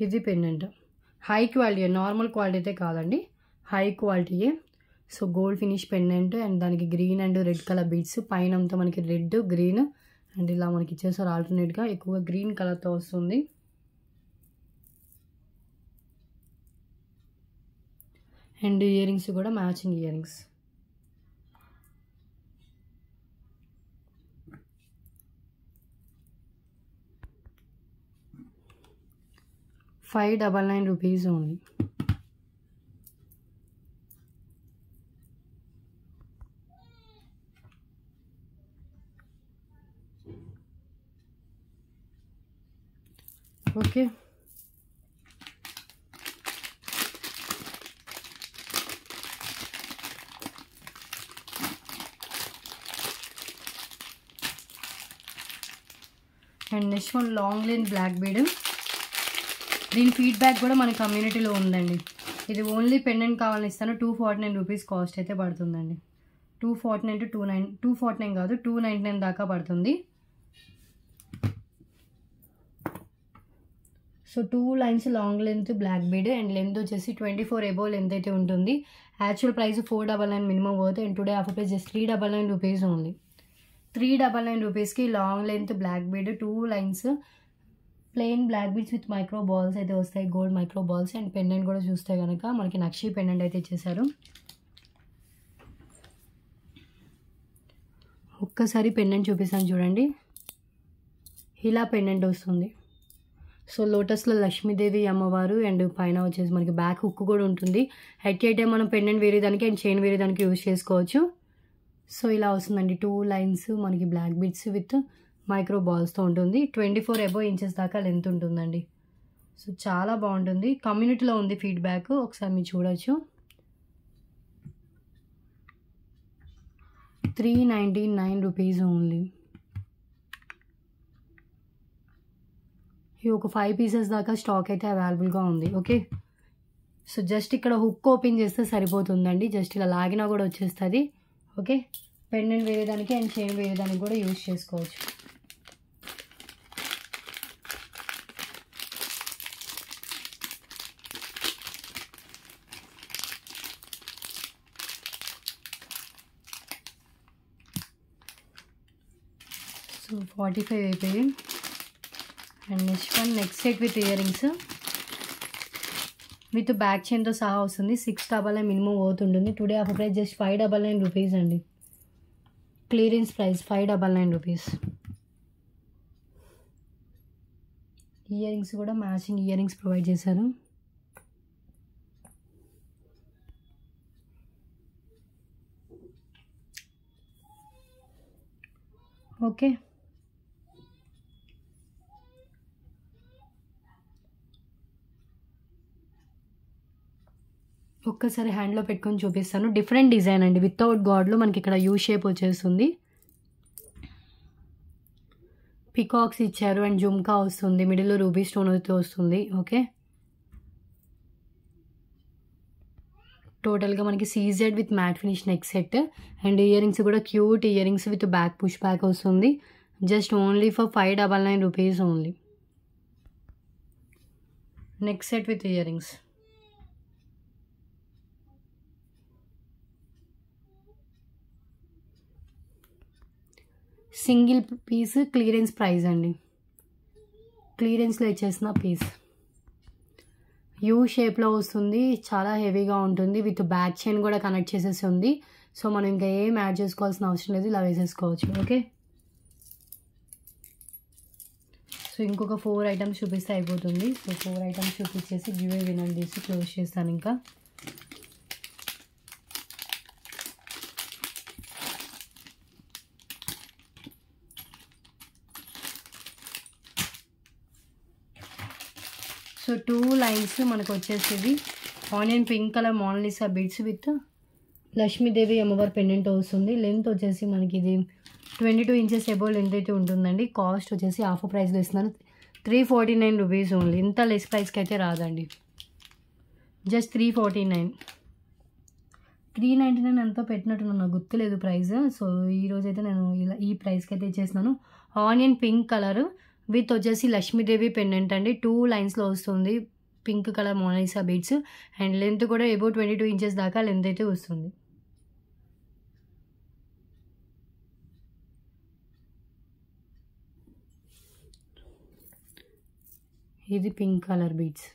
ఇది pendant high quality, normal quality అయితే కాదండి, హై క్వాలిటీయే. So gold finish pendant and దానికి green and red colour beads, పైన అంతా మనకి రెడ్ గ్రీన్ అండ్ ఇలా మనకి ఇచ్చేసారు. ఆల్టర్నేట్గా ఎక్కువగా గ్రీన్ కలర్తో వస్తుంది. అండ్ ఇయర్ రింగ్స్ కూడా matching earrings. ₹599 only. Okay, and next one long length black bead. దీని ఫీడ్బ్యాక్ కూడా మన కమ్యూనిటీలో ఉందండి. ఇది ఓన్లీ పెండెంట్ కావాలని ఇస్తాను. ₹249 కాస్ట్ అయితే పడుతుందండి. 249 to 249 కాదు, 299 దాకా పడుతుంది. So 2 lines long length black bead and length వచ్చేసి 24 ఎబో లెంత్ అయితే ఉంటుంది. Actual price ₹499 minimum worth and today offer price just ₹399 only. ₹399కి long length black bead 2 lines plain black beads with micro balls అయితే వస్తాయి, gold micro balls. And pendant కూడా చూస్తే కనుక మనకి నక్షి పెండెంట్ అయితే ఇచ్చేసారు. ఒక్కసారి పెండెంట్ చూపిస్తాను చూడండి. ఇలా పెండెంట్ వస్తుంది. సో లోటస్లో లక్ష్మీదేవి అమ్మవారు అండ్ పైన వచ్చేసి మనకి బ్యాక్ హుక్ కూడా ఉంటుంది. ఎట్ ఏ టైం మనం పెండెంట్ వేరే దానికి అండ్ చైన్ వేరే దానికి యూజ్ చేసుకోవచ్చు. సో ఇలా వస్తుందండి. 2 లైన్స్ మనకి బ్లాక్ బీడ్స్ విత్ మైక్రో బాల్స్తో ఉంటుంది. 24 ఎబో ఇంచెస్ దాకా లెంత్ ఉంటుందండి. సో చాలా బాగుంటుంది. కమ్యూనిటీలో ఉంది ఫీడ్బ్యాక్, ఒకసారి మీరు చూడొచ్చు. ₹399 ఓన్లీ. ఇది ఒక 5 పీసెస్ దాకా స్టాక్ అయితే అవైలబుల్గా ఉంది. ఓకే, సో జస్ట్ ఇక్కడ హుక్ ఓపెన్ చేస్తే సరిపోతుందండి. జస్ట్ ఇలా లాగినా కూడా వచ్చేస్తుంది. ఓకే, పెండెంట్ వేరే దానికి అండ్ చైన్ వేరే దానికి కూడా యూజ్ చేసుకోవచ్చు. సో 45 అయిపోయి. And next one next set with earrings with back చైన్తో సహా వస్తుంది. ₹699 మినిమం వర్త్ ఉంటుంది. టుడే ఆఫర్ ప్రైస్ జస్ట్ ₹599 అండి. Clearance price ₹599. ఇయర్ రింగ్స్ కూడా మ్యాచింగ్ ఇయర్ రింగ్స్ ప్రొవైడ్ చేశారు. ఓకే, ఒక్కసారి హ్యాండ్లో పెట్టుకొని చూపిస్తాను. డిఫరెంట్ డిజైన్ అండి. వితౌట్ గాడ్లో మనకి ఇక్కడ యూ షేప్ వచ్చేస్తుంది. పికాక్స్ ఇచ్చారు అండ్ జుమ్కా వస్తుంది. మిడిల్లో రూబీ స్టోన్ అయితే వస్తుంది. ఓకే, టోటల్గా మనకి CZ with matte finish neck set and earrings కూడా cute earrings with back push back వస్తుంది. Just only for ₹599 only. Neck set with earrings. Single piece clearance price అండి. క్లియరెన్స్లో ఇచ్చేసిన piece you షేప్లో వస్తుంది. చాలా హెవీగా ఉంటుంది. విత్ బ్యాక్ చైన్ కూడా కనెక్ట్ చేసేసి ఉంది. సో మనం ఇంకా ఏం యాడ్ చేసుకోవాల్సిన అవసరం లేదు, ఇలా వేసేసుకోవచ్చు. ఓకే, సో ఇంకొక 4 ఐటమ్స్ చూపిస్తే అయిపోతుంది. సో 4 ఐటమ్స్ చూపించేసి గివ్ వినర్ చేసి క్లోజ్ చేస్తాను. ఇంకా సో సో 2 లైన్స్ మనకు వచ్చేసి onion pink colour Mona Lisa beads with Lakshmidevi అమ్మవారి పెండెంట్ వస్తుంది. లెంత్ వచ్చేసి మనకి ఇది 22 ఇంచెస్ ఎబో లెంత్ అయితే ఉంటుందండి. కాస్ట్ వచ్చేసి ఆఫ్ ప్రైస్లో ఇస్తున్నాను, 349 రూపీస్ ఓన్లీ. ఇంత లెస్ ప్రైస్కి అయితే రాదండి, జస్ట్ 349. 399 ఎంతో పెట్టినట్టు నాకు గుర్తులేదు ప్రైస్. సో ఈరోజైతే నేను ఇలా ఈ ప్రైస్కి అయితే ఇచ్చేస్తున్నాను. ఆనియన్ పింక్ కలర్ విత్ వచ్చేసి లక్ష్మీదేవి పెండెంట్ అండి. 2 లైన్స్లో వస్తుంది pink colour Mona Lisa beads. And length కూడా ఎబో 22 ఇంచెస్ దాకా లెంత్ అయితే వస్తుంది. ఇది pink colour beads,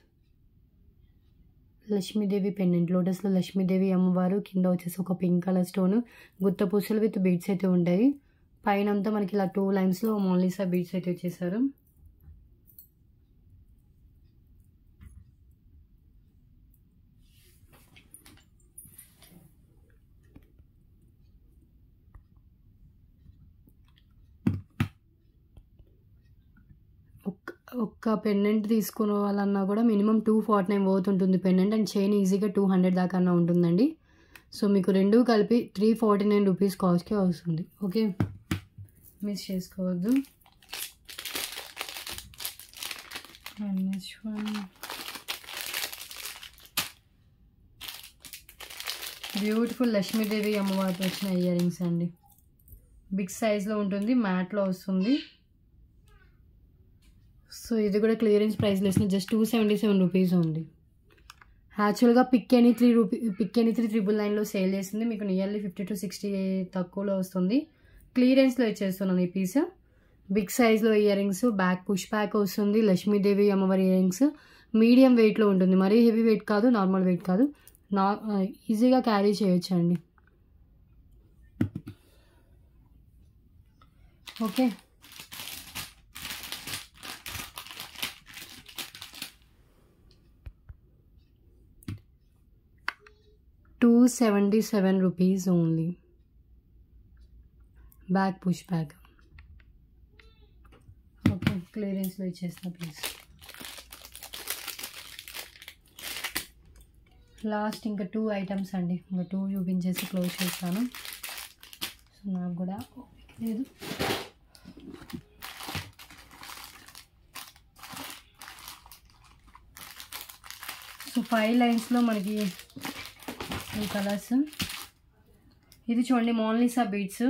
Lakshmidevi pendant. లోటస్లో లక్ష్మీదేవి అమ్మవారు, కింద వచ్చేసి ఒక పింక్ కలర్ స్టోన్, గుత్త పూసలు విత్ బీడ్స్ అయితే ఉంటాయి. పైన అంతా మనకి ఇలా 2 లైన్స్లో మోనాలిసా బీడ్స్ అయితే వచ్చేసారు. ఒక్క పెండెంట్ తీసుకోవాలన్నా కూడా మినిమం 249 పోతుంటుంది పెండెంట్. అండ్ చైన్ ఈజీగా 200 దాకా ఉంటుందండి. సో మీకు రెండు కలిపి 349 రూపీస్ కాస్ట్కే వస్తుంది. ఓకే, మిస్ చేసుకోవద్దు. And next one beautiful Lakshmidevi అమ్మవారితో వచ్చిన ఇయర్ రింగ్స్ అండి. బిగ్ సైజ్లో ఉంటుంది, మ్యాట్లో వస్తుంది. సో ఇది కూడా క్లియరెన్స్ ప్రైస్లో ఇస్తుంది, జస్ట్ 277 రూపీస్ ఉంది. యాక్చువల్గా పిక్ ఎనీ 399లో సేల్ చేస్తుంది, మీకు నియర్లీ 50 to 60 తక్కువలో వస్తుంది. క్లియరెన్స్లో ఇచ్చేస్తున్నాను ఈ పీస్. బిగ్ సైజ్లో ear rings, back push back వస్తుంది. లక్ష్మీదేవి అమ్మవారి ఇయర్ రింగ్స్ మీడియం వెయిట్లో ఉంటుంది, మరీ హెవీ వెయిట్ కాదు, నార్మల్ వెయిట్ కాదు, ఈజీగా క్యారీ చేయొచ్చు అండి. Okay, $277 rupees only. Back push back. Okay, clearance లో ఇచ్చేస్తా ప్లీజ్. లాస్ట్ ఇంకా 2 ఐటమ్స్ అండి, ఇంకా 2 చూపించేసి క్లోజ్ చేస్తాను. సో నాకు కూడా లేదు. సో 5 లైన్స్లో మనకి ఈ కలర్స్. ఇది చూడండి మోనాలిసా బీడ్స్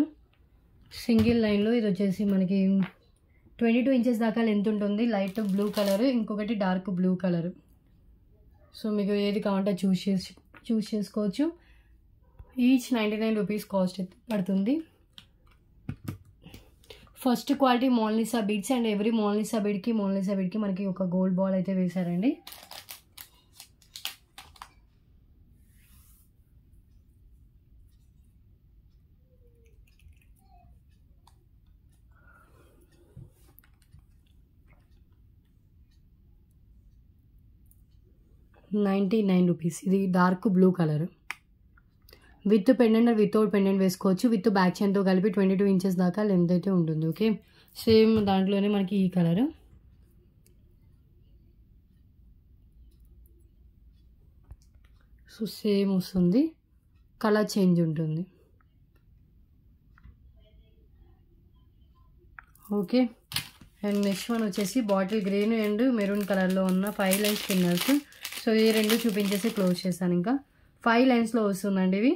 సింగిల్ లైన్లో. ఇది వచ్చేసి మనకి 22 ఇంచెస్ దాకా లెంత్ ఉంటుంది. లైట్ బ్లూ కలర్, ఇంకొకటి డార్క్ బ్లూ కలర్. సో మీకు ఏది కావాలంటే చూస్ చేసుకోవచ్చు. ఈచ్ 99 రూపీస్ కాస్ట్ పడుతుంది. First quality Mona Lisa beads. And every Mona Lisa బీడ్కి మనకి ఒక గోల్డ్ బాల్ అయితే వేశారండి. ₹99. ఇది dark blue colour with pendant, without pendant వేసుకోవచ్చు. విత్ బ్యాక్ చైన్తో కలిపి 22 ఇంచెస్ దాకా లెంత్ అయితే ఉంటుంది. ఓకే, సేమ్ దాంట్లోనే మనకి ఈ కలర్. సో సేమ్ వస్తుంది, కలర్ చేంజ్ ఉంటుంది. ఓకే, అండ్ నెక్స్ట్ వన్ వచ్చేసి బాటిల్ గ్రీన్ అండ్ మెరూన్ కలర్లో ఉన్న 5 లైన్స్ పిన్నర్స్. సో ఈ రెండు చూపించేసి క్లోజ్ చేస్తాను. ఇంకా 5 లైన్స్లో వస్తుందండి ఇవి.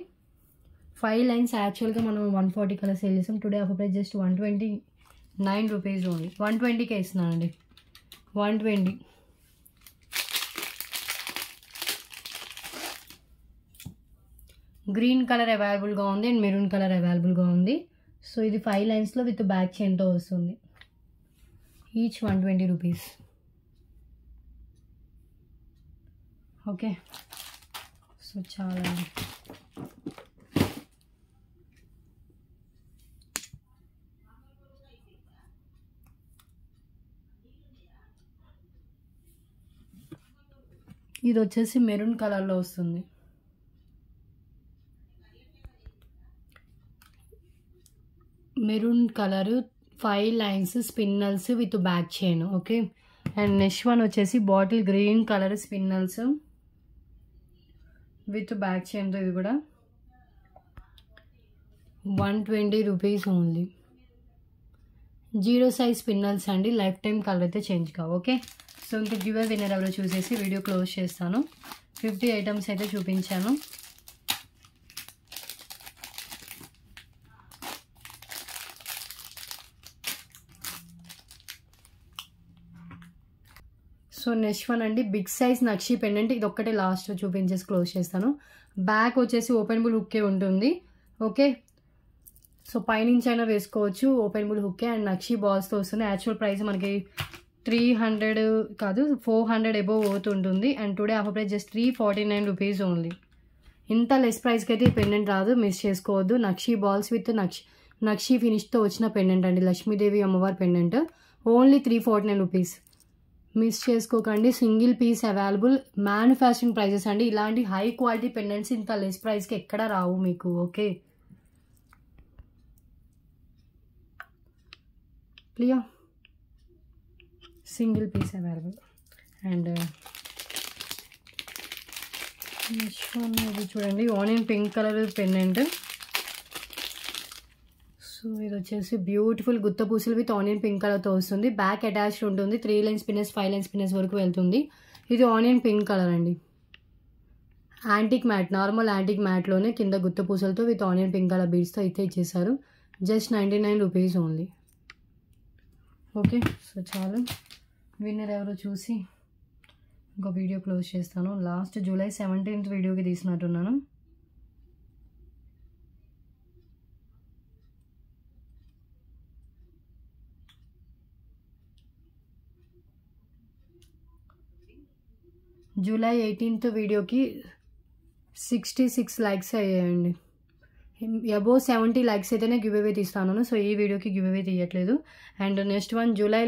5 లైన్స్ యాక్చువల్గా మనం 140 కలర్ సేల్ చేస్తాం. Today offer price just 129 rupees only. 120కే ఇస్తున్నానండి, 120. గ్రీన్ కలర్ అవైలబుల్గా ఉంది అండ్ మెరూన్ కలర్ అవైలబుల్గా ఉంది. సో ఇది 5 లైన్స్లో విత్ బ్యాక్ చైన్తో వస్తుంది. Each 120 rupees. ఓకే, సో చాలా ఇది వచ్చేసి మెరూన్ కలర్లో వస్తుంది. Maroon colour 5 lines spinels with back chain. Okay, and next one వచ్చేసి bottle green colour spinels with back చైన్తో, ఇది కూడా 120 రూపీస్ ఓన్లీ. 0 సైజ్ స్పిన్నల్స్ అండి, లైఫ్ టైం కలర్ అయితే చేంజ్ కావు. ఓకే, సో ఇంకా గివ్ అవే విన్నర్ ఎవరో చూసేసి వీడియో క్లోజ్ చేస్తాను. 50 ఐటమ్స్ అయితే చూపించాను. సో నెక్స్ట్ వన్ అండి, బిగ్ సైజ్ నక్షి పెండెంట్. ఇది ఒక్కటే లాస్ట్ చూపించేసి క్లోజ్ చేస్తాను. బ్యాక్ వచ్చేసి ఓపెనబుల్ హుక్కే ఉంటుంది. ఓకే, సో పైనుంచి అయినా వేసుకోవచ్చు, ఓపెనబుల్ హుక్కే. అండ్ నక్షి బాల్స్తో వస్తుంది. యాక్చువల్ ప్రైస్ మనకి 300 కాదు 400 అబోవ్ అవుతుంటుంది. And today offer price just 349 rupees only. ఇంత లెస్ ప్రైస్కి అయితే ఈ పెండెంట్ రాదు, మిస్ చేసుకోవద్దు. నక్షి బాల్స్ విత్ నక్షి ఫినిష్తో వచ్చిన పెండెంట్ అండి, లక్ష్మీదేవి అమ్మవారి పెండెంట్. Only 349 rupees. మిస్ చేసుకోకండి, single piece available. Manufacturing prices అండి. ఇలాంటి హై క్వాలిటీ పెండెంట్స్ ఇంత లెస్ ప్రైస్కి ఎక్కడ రావు మీకు. Okay, clear, single piece available. And next one ఇది చూడండి, onion pink colour pendant. So ఇది వచ్చేసి బ్యూటిఫుల్ గుత్త పూసలు విత్ ఆనియన్ పింక్ కలర్తో వస్తుంది. బ్యాక్ అటాచ్డ్ ఉంటుంది. 3 లైన్ స్పిన్నర్స్ 5 లైన్ స్పిన్నర్స్ వరకు వెళ్తుంది. ఇది ఆనియన్ పింక్ కలర్ అండి. యాంటిక్ మ్యాట్, నార్మల్ యాంటిక్ మ్యాట్లోనే కింద గుత్త పూసలతో విత్ ఆనియన్ పింక్ కలర్ బీడ్స్తో అయితే ఇచ్చేసారు. Just 99 rupees only. Okay, so చాలు. విన్నర్ ఎవరో చూసి ఇంకో వీడియో క్లోజ్ చేస్తాను. లాస్ట్ జూలై 17th వీడియోకి తీసినట్టున్నాను. జూలై 18th వీడియోకి 66 లైక్స్ అయ్యాయండి. అబోవ్ 70 లైక్స్ అయితేనే గివ్ అవే తీస్తాను. సో ఈ వీడియోకి గివ్ అవే తీయట్లేదు. And next one July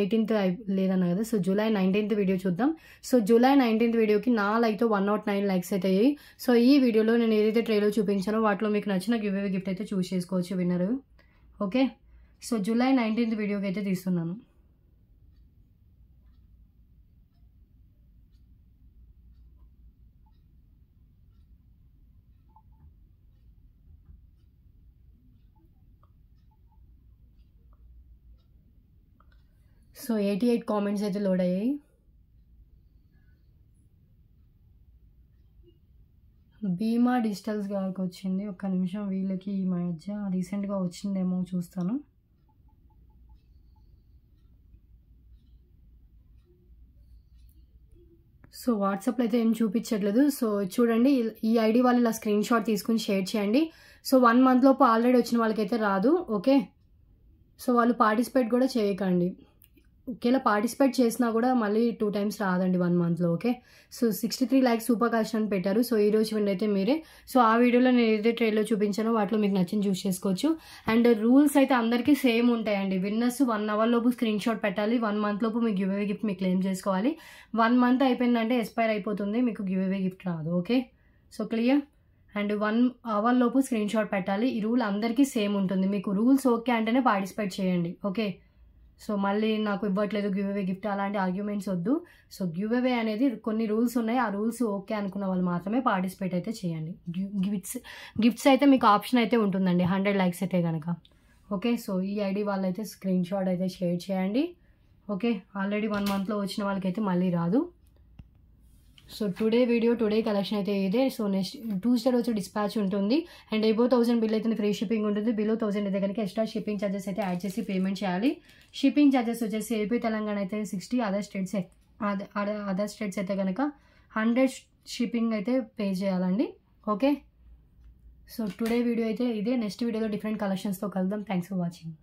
18th లేదన్నా కదా, సో జూలై 19th వీడియో చూద్దాం. సో జూలై 19th వీడియోకి నా లైక్తో 109 లైక్స్ అయితే అయ్యాయి. సో ఈ వీడియోలో నేను ఏదైతే ట్రైలో చూపించానో వాటిలో మీకు నచ్చిన గివ్ అవే గిఫ్ట్ అయితే చూస్ చేసుకోవచ్చు winner. Okay, so July 19th వీడియోకి అయితే తీస్తున్నాను. సో 88 కామెంట్స్ అయితే లోడ్ అయ్యాయి. భీమా డిజిటల్స్ గారికి వచ్చింది. ఒక్క నిమిషం, వీళ్ళకి ఈ మధ్య రీసెంట్గా వచ్చిందేమో చూస్తాను. సో వాట్సాప్లో అయితే ఏం చూపించట్లేదు. సో చూడండి, ఈ ఐడి వాళ్ళు ఇలా స్క్రీన్ షాట్ తీసుకుని షేర్ చేయండి. సో 1 month లోపు ఆల్రెడీ వచ్చిన వాళ్ళకైతే రాదు. ఓకే, సో వాళ్ళు పార్టిసిపేట్ కూడా చేయకండి. ఒకవేళ పార్టిసిపేట్ చేసినా కూడా మళ్ళీ 2 times రాదండి 1 monthలో. Okay, so 63 likes super cost అని పెట్టారు. సో ఈ రోజు విన్ అయితే మీరే. సో ఆ వీడియోలో నేను ఏదైతే ట్రైల్లో చూపించానో వాటిలో మీకు నచ్చింది చూస్ చేసుకోవచ్చు. అండ్ రూల్స్ అయితే అందరికీ సేమ్ ఉంటాయండి. విన్నర్స్ 1 hour లోపు స్క్రీన్ షాట్ పెట్టాలి. 1 month లోపు మీకు గివ్ అవే గిఫ్ట్ మీకు క్లెయిమ్ చేసుకోవాలి. 1 month అయిపోయిందంటే ఎక్స్పైర్ అయిపోతుంది, మీకు గివ్ అవే గిఫ్ట్ రాదు. Okay, so clear. And 1 hour లోపు స్క్రీన్ షాట్ పెట్టాలి. ఈ రూల్ అందరికీ సేమ్ ఉంటుంది. మీకు రూల్స్ ఓకే అంటేనే పార్టిసిపేట్ చేయండి. ఓకే, సో మళ్ళీ నాకు ఇవ్వట్లేదు గివ్ అవే గిఫ్ట్ అలాంటి ఆర్గ్యుమెంట్స్ వద్దు. సో గివ్ అవే అనేది కొన్ని రూల్స్ ఉన్నాయి. ఆ రూల్స్ ఓకే అనుకున్న వాళ్ళు మాత్రమే పార్టిసిపేట్ అయితే చేయండి. గిఫ్ట్స్ అయితే మీకు ఆప్షన్ అయితే ఉంటుందండి 100 లైక్స్ అయితే కనుక. ఓకే, సో ఈ ఐడి వాళ్ళైతే స్క్రీన్ షాట్ అయితే షేర్ చేయండి. ఓకే, ఆల్రెడీ 1 monthలో వచ్చిన వాళ్ళకైతే మళ్ళీ రాదు. సో టుడే కలెక్షన్ అయితే ఇదే. సో నెక్స్ట్ ట్యూస్డే రోజు డిస్పాచ్ ఉంటుంది. అండ్ అబోవ్ 1000 బిల్ అయితే ఫ్రీ షిప్పింగ్ ఉంటుంది. బిలో 1000 అయితే కనుక ఎక్స్ట్రా షిప్పింగ్ ఛార్జెస్ అయితే యాడ్ చేసి పేమెంట్ చేయాలి. షిప్పింగ్ ఛార్జెస్ వచ్చేసి ఏపీ తెలంగాణ అయితే 60, అదర్ స్టేట్స్ అయితే కనుక 100 షిప్పింగ్ అయితే పే చేయాలండి. ఓకే, సో టుడే వీడియో అయితే ఇదే. నెక్స్ట్ వీడియోలో డిఫరెంట్ కలెక్షన్స్తో కలుద్దాం. Thanks for watching.